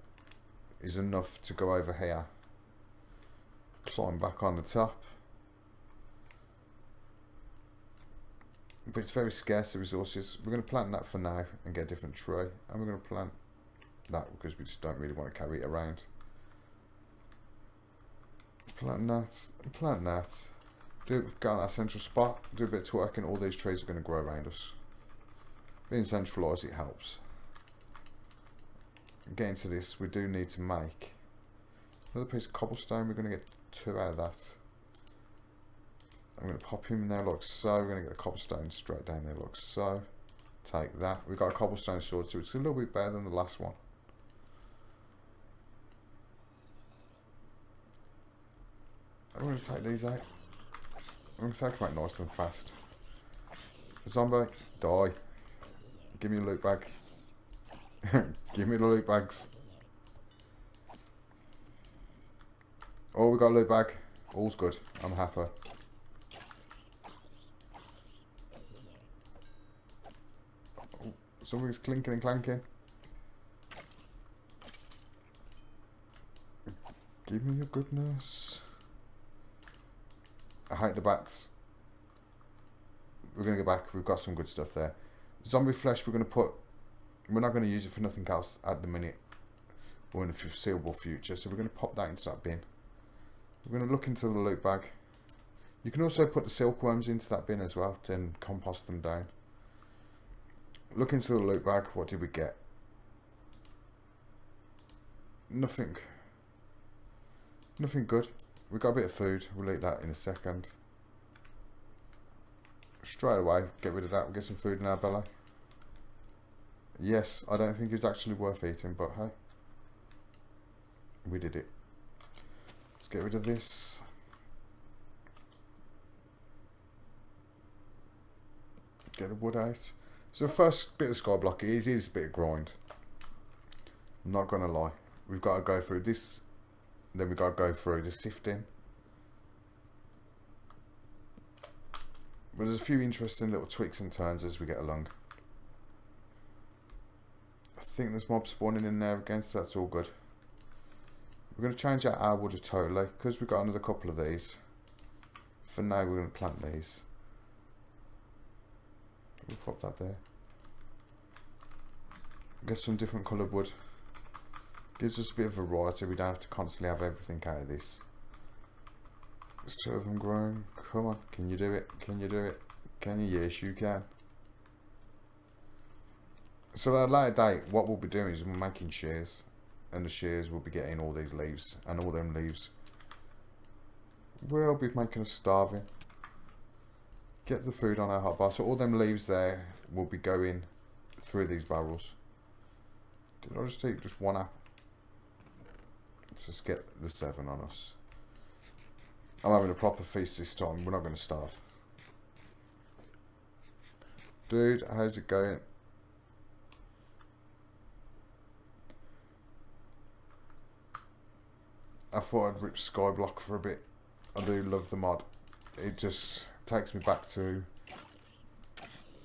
is enough to go over here. Climb back on the top. But it's very scarce, the resources. We're going to plant that for now and get a different tree. And we're going to plant that because we just don't really want to carry it around. Plant that. Plant that. Go on our central spot. Do a bit of twerking. All these trees are going to grow around us. Being centralised, it helps. Getting to this, we do need to make another piece of cobblestone. We're going to get 2 out of that. I'm going to pop him in there like so. We're going to get a cobblestone straight down there like so. Take that. We've got a cobblestone sword, so it's a little bit better than the last one. I'm going to take these out. I'm going to take them out nice and fast. Zombie, die. Give me a loot bag. Give me the loot bags. Oh, we got a loot bag. All's good. I'm happy. Oh, something's clinking and clanking. Give me your goodness. I hate the bats. We're going to go back. We've got some good stuff there. Zombie flesh we're going to put... We're not going to use it for nothing else at the minute. Or in the foreseeable future. So we're going to pop that into that bin. We're going to look into the loot bag. You can also put the silkworms into that bin as well. Then compost them down. Look into the loot bag. What did we get? Nothing. Nothing good. We got a bit of food. We'll eat that in a second. Straight away, get rid of that. We'll get some food in our belly. Yes, I don't think it's actually worth eating, but hey. We did it. Let's get rid of this. Get the wood out. So the first bit of skyblock, it is a bit of grind. I'm not going to lie. We've got to go through this. Then we've got to go through the sifting. But there's a few interesting little tweaks and turns as we get along. I think there's mobs spawning in there again, so that's all good. We're going to change out our wood totally, because we've got another couple of these. For now, we're going to plant these. We'll pop that there. Get some different coloured wood. Gives us a bit of variety. We don't have to constantly have everything out of this. There's 2 of them growing. Come on, can you do it? Can you do it? Can you? Yes, you can. So at a later date, what we'll be doing is we're making shears, and the shears will be getting all these leaves, and all them leaves will be making us starving. Get the food on our hotbar. So all them leaves there will be going through these barrels. Did I just take just one apple? Let's just get the 7 on us. I'm having a proper feast this time. We're not going to starve. Dude, how's it going? I thought I'd rip Skyblock for a bit. I do love the mod. It just takes me back to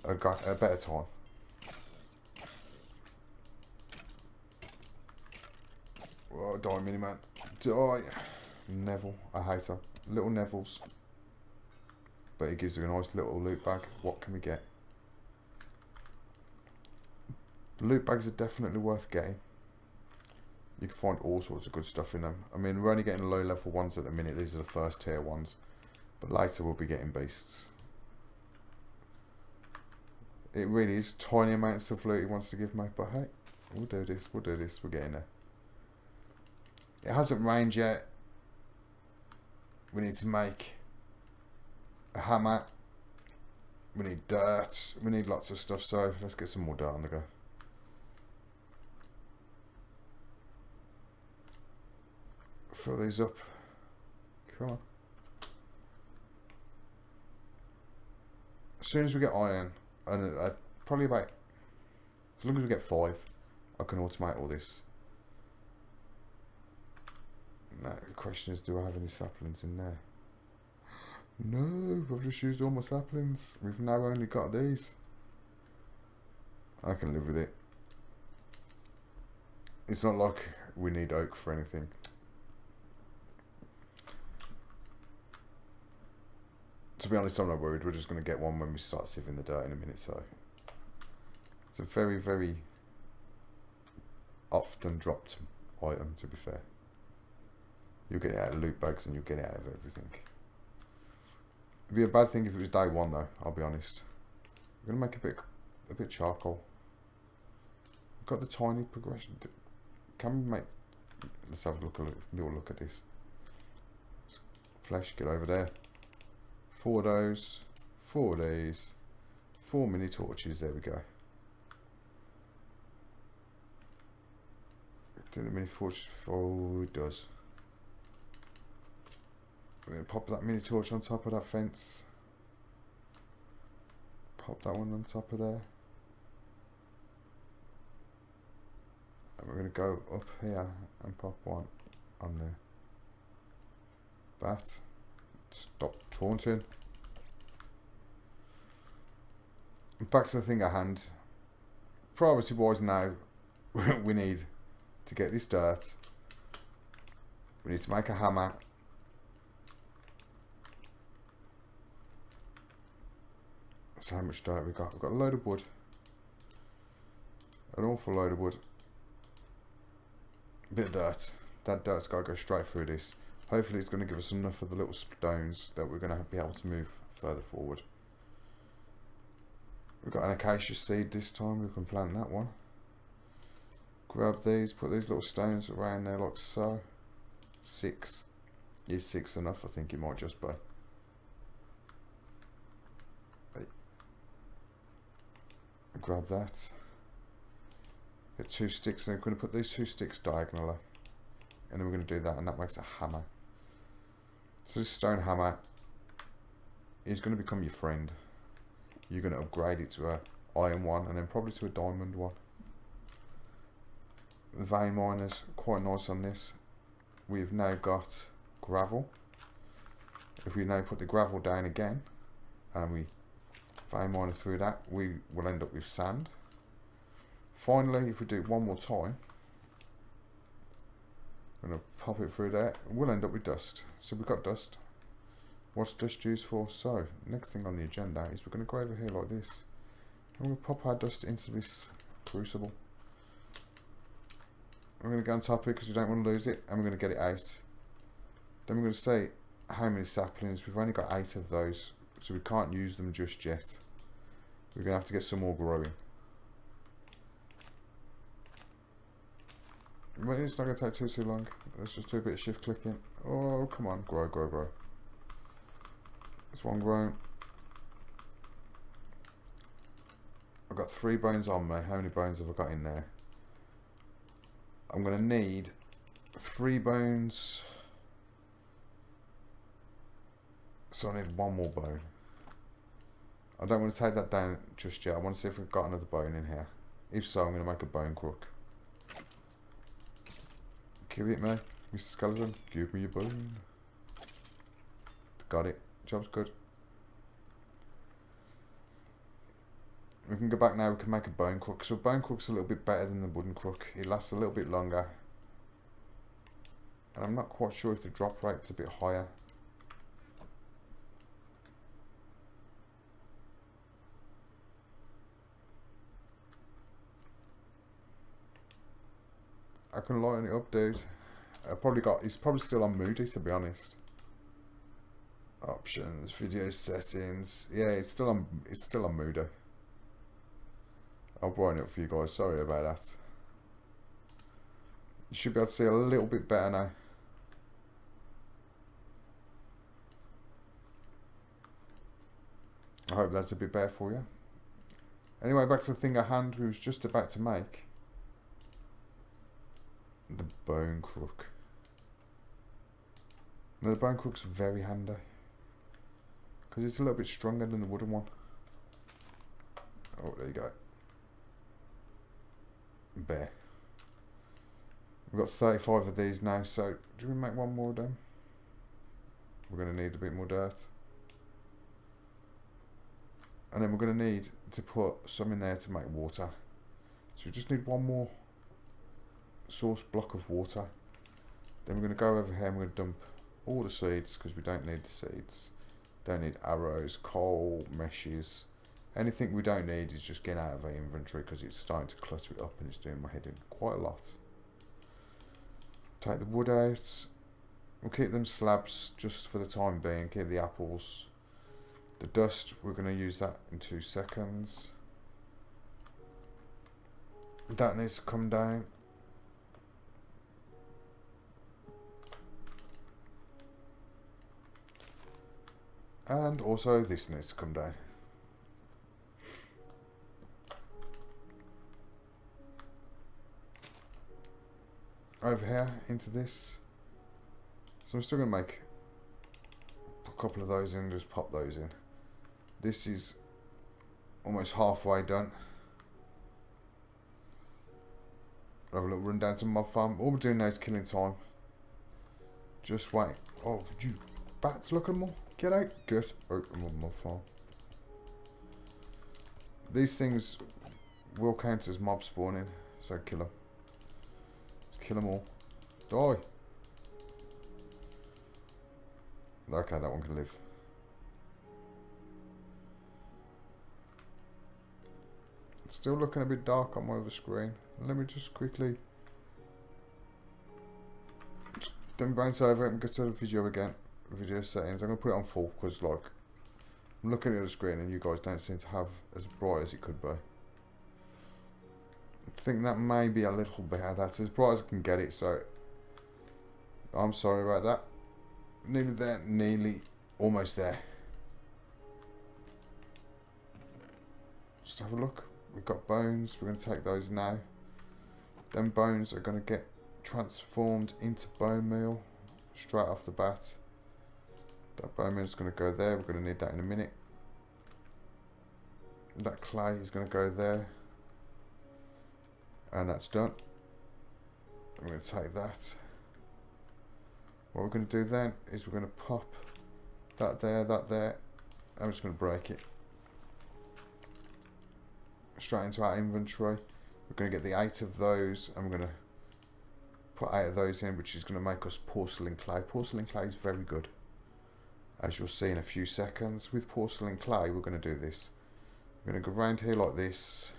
a better time. Oh, die, Miniman. Die. Neville. I hate her. Little Neville's. But it gives you a nice little loot bag. What can we get? The loot bags are definitely worth getting. You can find all sorts of good stuff in them. I mean, we're only getting low level ones at the minute. These are the first tier ones. But later we'll be getting beasts. It really is tiny amounts of loot he wants to give me. But hey, we'll do this. We'll do this. We're getting there. It hasn't rained yet. We need to make a hammer. We need dirt. We need lots of stuff. So let's get some more dirt on the go. Fill these up. Come on. As soon as we get iron, and probably about, as long as we get 5, I can automate all this. Now the question is, do I have any saplings in there? No, I've just used all my saplings. We've now only got these. I can live with it. It's not like we need oak for anything. To be honest, I'm not worried. We're just going to get one when we start sieving the dirt in a minute. So it's a very, very often dropped item, to be fair. You'll get it out of loot bags and you'll get it out of everything. It'd be a bad thing if it was day 1 though, I'll be honest. We're going to make a bit charcoal. We've got the tiny progression. Can we make... Let's have a little look at this. Flesh, get over there. 4 of those, 4 of these, 4 mini torches, there we go. Do the mini torch? Oh, it does. We're going to pop that mini torch on top of that fence. Pop that one on top of there. And we're going to go up here and pop one on there. That. Stop taunting. Back to the thing at hand. Priority wise now, we need to get this dirt. We need to make a hammer. So how much dirt we got? We've got a load of wood. An awful load of wood. A bit of dirt. That dirt's got to go straight through this. Hopefully it's going to give us enough of the little stones that we're going to be able to move further forward. We've got an acacia seed this time, we can plant that one. Grab these, put these little stones around there like so. 6. Is 6 enough? I think it might just be. Grab that. Get 2 sticks and we're going to put these 2 sticks diagonally. And then we're going to do that and that makes a hammer. So this stone hammer is going to become your friend. You're going to upgrade it to a iron one and then probably to a diamond one. The vein miner's quite nice on this. We've now got gravel. If we now put the gravel down again and we vein miner through that, we will end up with sand. Finally, if we do it one more time, I'm going to pop it through there, we'll end up with dust. So we've got dust. What's dust used for? So, next thing on the agenda is we're going to go over here like this. And we'll pop our dust into this crucible. We're going to go on top of it because we don't want to lose it. And we're going to get it out. Then we're going to say how many saplings. We've only got 8 of those. So we can't use them just yet. We're going to have to get some more growing. It's not going to take too long. Let's just do a bit of shift clicking. Oh, come on. Grow, grow, grow. That's one bone. I've got 3 bones on me. How many bones have I got in there? I'm going to need 3 bones. So I need 1 more bone. I don't want to take that down just yet. I want to see if we've got another bone in here. If so, I'm going to make a bone crook. Give it me, Mr. Skeleton. Give me your bone. Got it. Job's good. We can go back now. We can make a bone crook. So a bone crook's a little bit better than the wooden crook. It lasts a little bit longer. And I'm not quite sure if the drop rate's a bit higher. I can lighten it up, dude. It's probably still on Moody, to be honest. Options, video settings. Yeah, it's still on Moody. I'll brighten it up for you guys. Sorry about that. You should be able to see a little bit better now. I hope that's a bit better for you. Anyway, back to the thing at hand we was just about to make. The bone crook. Now the bone crook's very handy. Because it's a little bit stronger than the wooden one. Oh, there you go. Bear. We've got 35 of these now, so do we make 1 more of them? We're going to need a bit more dirt. And then we're going to need to put some in there to make water. So we just need 1 more source block of water. Then we're going to go over here and we're going to dump all the seeds because we don't need the seeds. Don't need arrows, coal, meshes. Anything we don't need is just getting out of our inventory because it's starting to clutter it up and it's doing my head in quite a lot. Take the wood out. We'll keep them slabs just for the time being. Keep the apples. The dust, we're going to use that in 2 seconds. That needs to come down. And also this needs to come down. Over here into this. So I'm still going to make a couple of those in, just pop those in. This is almost halfway done. Have a little run down to mob farm. All we're doing now is killing time. Just wait. Oh, you bats, look at them all. Get out. Get out of my mob farm. These things will count as mob spawning, so kill them. Just kill them all. Die. Okay, that one can live. It's still looking a bit dark on my other screen. Let me just quickly then bounce over and get to the video again. Video settings. I'm gonna put it on full because like I'm looking at the screen and you guys don't seem to have as bright as it could be. I think that may be a little bit. That's as bright as I can get it, so I'm sorry about that. Nearly there, nearly almost there. Just have a look. We've got bones. We're going to take those now. Then bones are going to get transformed into bone meal straight off the bat. That bone meal is going to go there. We're going to need that in a minute. That clay is going to go there. And that's done. I'm going to take that. What we're going to do then is we're going to pop that there. I'm just going to break it straight into our inventory. We're going to get the 8 of those and we're going to put 8 of those in, which is going to make us porcelain clay. Porcelain clay is very good, as you'll see in a few seconds. With porcelain clay we're going to do this. We're going to go around here like this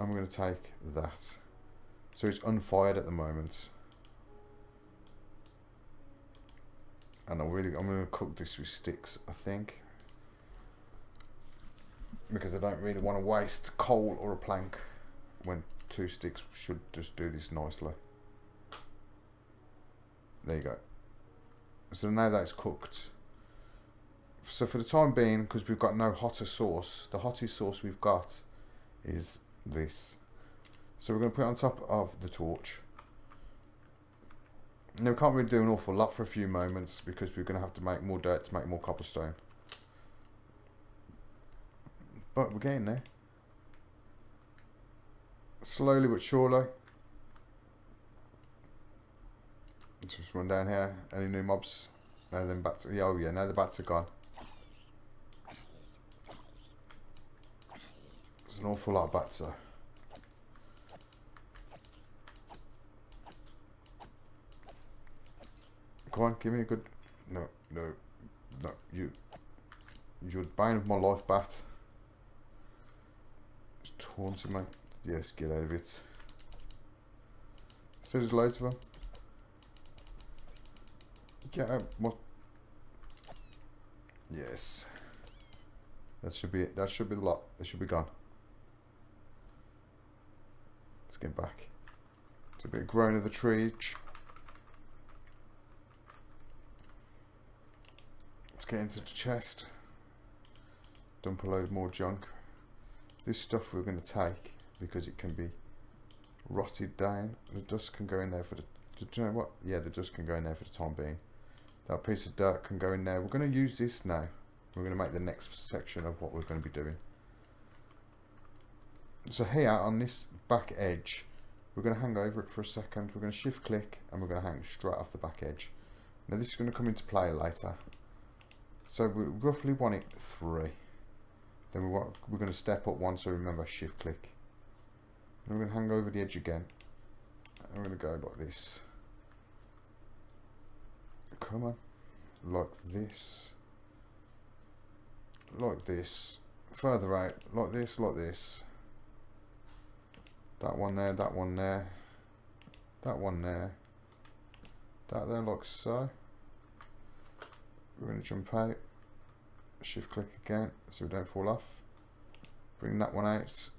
and we're going to take that. So it's unfired at the moment. And I'm going to cook this with sticks, I think, because I don't really want to waste coal or a plank when 2 sticks should just do this nicely. There you go. So now that it's cooked, So for the time being, because we've got no hotter sauce, the hottest sauce we've got is this. So we're going to put it on top of the torch. Now we can't really do an awful lot for a few moments because we're going to have to make more dirt to make more cobblestone. But we're getting there. Slowly but surely. Let's just run down here. Any new mobs? No, then bats. Oh yeah, now the bats are gone. There's an awful lot of bats though. Come on, give me a good... No, no, no. You're the bane of my life, bat. It's taunting me. Yes, get out of it. So there's loads of them. Get out. What? Yes. That should be it. That should be the lot. They should be gone. Let's get back. It's a bit of growing of the tree. Let's get into the chest. Dump a load more junk. This stuff we're going to take because it can be rotted down. The dust can go in there for the... Do you know what? Yeah, the dust can go in there for the time being. That piece of dirt can go in there. We're going to use this now. We're going to make the next section of what we're going to be doing. So here on this back edge, we're going to hang over it for a second. We're going to shift click and we're going to hang straight off the back edge. Now this is going to come into play later. So we roughly want it 3. Then we're going to step up 1, so remember shift click. And we're going to hang over the edge again. And we're going to go like this. Come on. Like this. Like this. Further out. Like this, like this. That one there, that one there. That one there. That there, like so. We're going to jump out. Shift click again so we don't fall off. Bring that one out.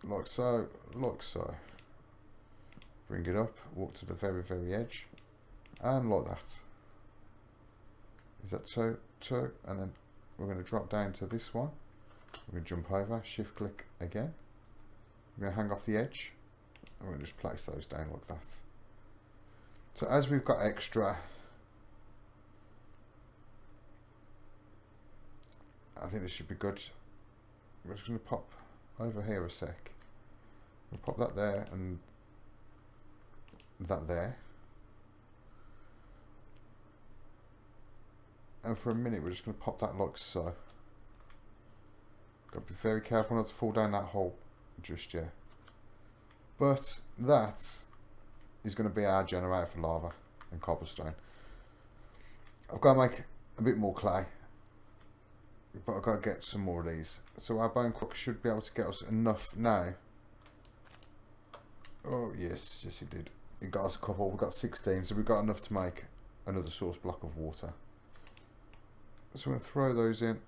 Like so, like so. Bring it up, walk to the very, very edge. And like that. Is that 2? 2. And then we're going to drop down to this one. We're going to jump over, shift click again. We're going to hang off the edge. And we're going to just place those down like that. So as we've got extra, I think this should be good. We're just going to pop over here a sec. We'll pop that there and that there. And for a minute we're just going to pop that like so. Got to be very careful not to fall down that hole just yet. But that is going to be our generator for lava and cobblestone. I've got to make a bit more clay. But I've got to get some more of these. So our bone crook should be able to get us enough now. Oh yes, yes it did. It got us a couple. We've got 16, so we've got enough to make another source block of water. So I'm going to throw those in.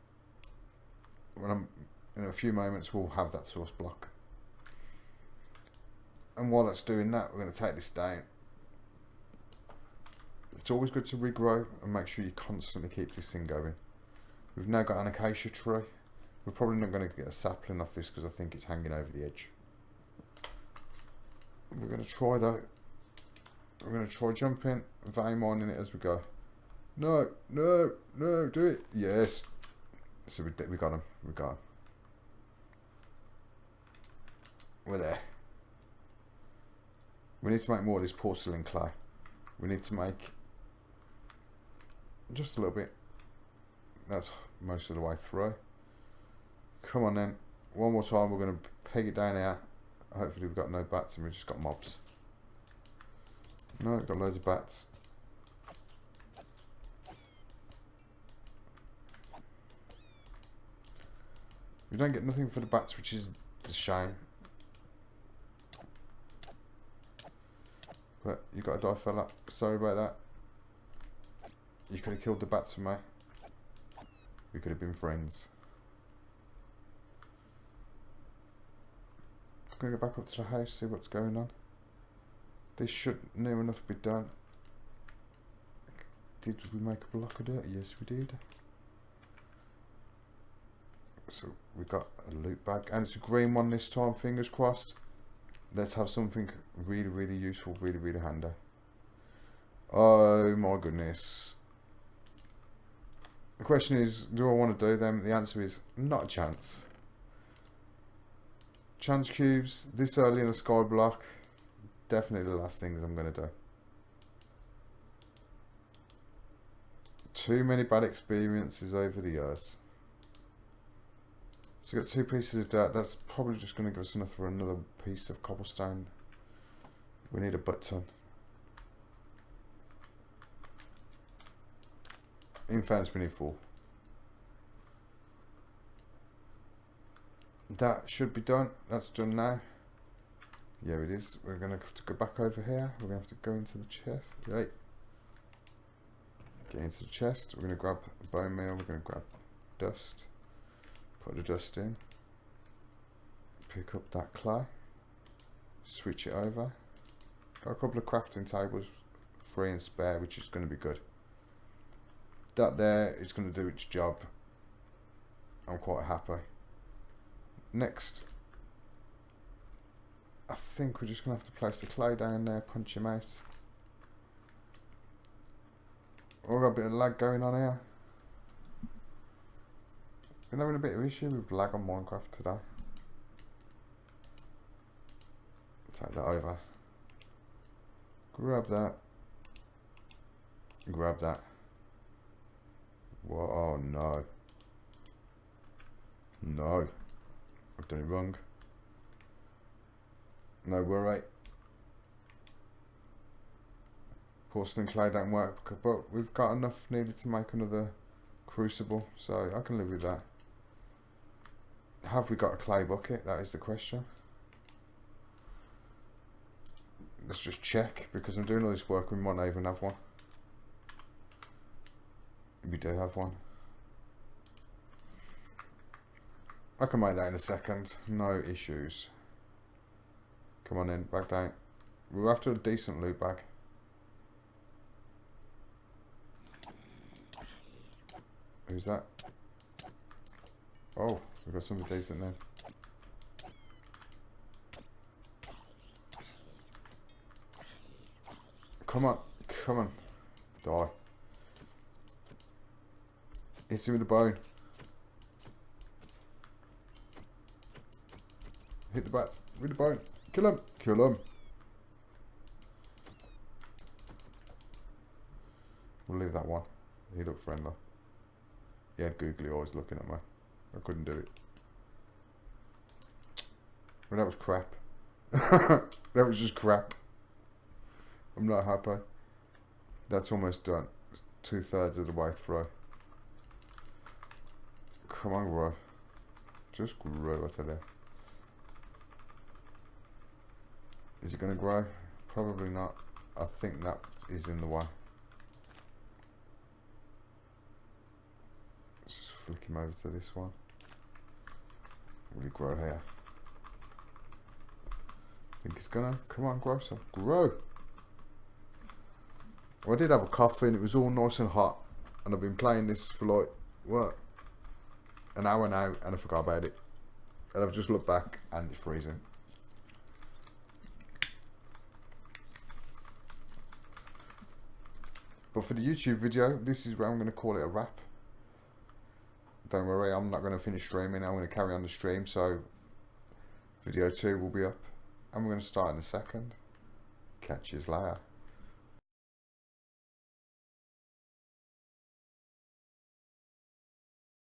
When in a few moments we'll have that source block. And while that's doing that, we're going to take this down. It's always good to regrow and make sure you constantly keep this thing going. We've now got an acacia tree. We're probably not going to get a sapling off this because I think it's hanging over the edge. We're going to try though. We're going to try jumping, vein mining it as we go. No, no, no, do it. Yes. So we got him. We got him. We're there. We need to make more of this porcelain clay. We need to make just a little bit. That's most of the way through. Come on then. One more time. We're going to peg it down here. Hopefully we've got no bats and we've just got mobs. No, we've got loads of bats. We don't get nothing for the bats, which is the shame. But you got to die, fella. Sorry about that. You could have killed the bats for me. We could have been friends. I'm going to go back up to the house, see what's going on. This should near enough be done. Did we make a block of dirt? Yes, we did. So we got a loot bag, and it's a green one this time, fingers crossed. Let's have something really, really useful, really, really handy. Oh my goodness. The question is, do I want to do them? The answer is not a chance. Chance cubes this early in a skyblock, definitely the last things I'm going to do. Too many bad experiences over the years. So we've got 2 pieces of dirt. That's probably just going to give us enough for another piece of cobblestone. We need a butt ton. In fairness, we need 4. That should be done. That's done now. Yeah, it is. We're going to have to go back over here. We're going to have to go into the chest. Right. Get into the chest. We're going to grab a bone meal. We're going to grab dust. Put the dust in. Pick up that clay. Switch it over. Got a couple of crafting tables free and spare, which is going to be good. That there is going to do its job. I'm quite happy. Next, I think we're just going to have to place the clay down there, punch him out. Oh, got a bit of lag going on here. Been having a bit of an issue with lag on Minecraft today. Take that over. Grab that. Grab that. Whoa, oh no. No. I've done it wrong. No worry. Porcelain clay don't work, but we've got enough needed to make another crucible, so I can live with that. Have we got a clay bucket? That is the question. Let's just check, because I'm doing all this work, we might not even have one. We do have one. I can make that in a second, no issues. Come on in, back down. We're after a decent loot bag. Who's that? Oh, we've got something decent then. Come on, come on. Die. Hit him with the bone. Hit the bat with the bone. Kill him. Kill him. We'll leave that one. He looked friendly. He had googly eyes looking at me. I couldn't do it. Well, that was crap. That was just crap. I'm not happy. That's almost done. It's 2/3 of the way through. Come on, grow. Just grow, I tell you. Is it going to grow? Probably not. I think that is in the way. Let's just flick him over to this one. Will it grow here? I think it's gonna. Come on, grow some. Grow! Well, I did have a coffee and it was all nice and hot. And I've been playing this for like, what? An hour now, and I forgot about it. And I've just looked back and it's freezing. But for the YouTube video, this is where I'm going to call it a wrap. Don't worry, I'm not going to finish streaming. I'm going to carry on the stream, so video 2 will be up. And we're going to start in a second. Catch you later.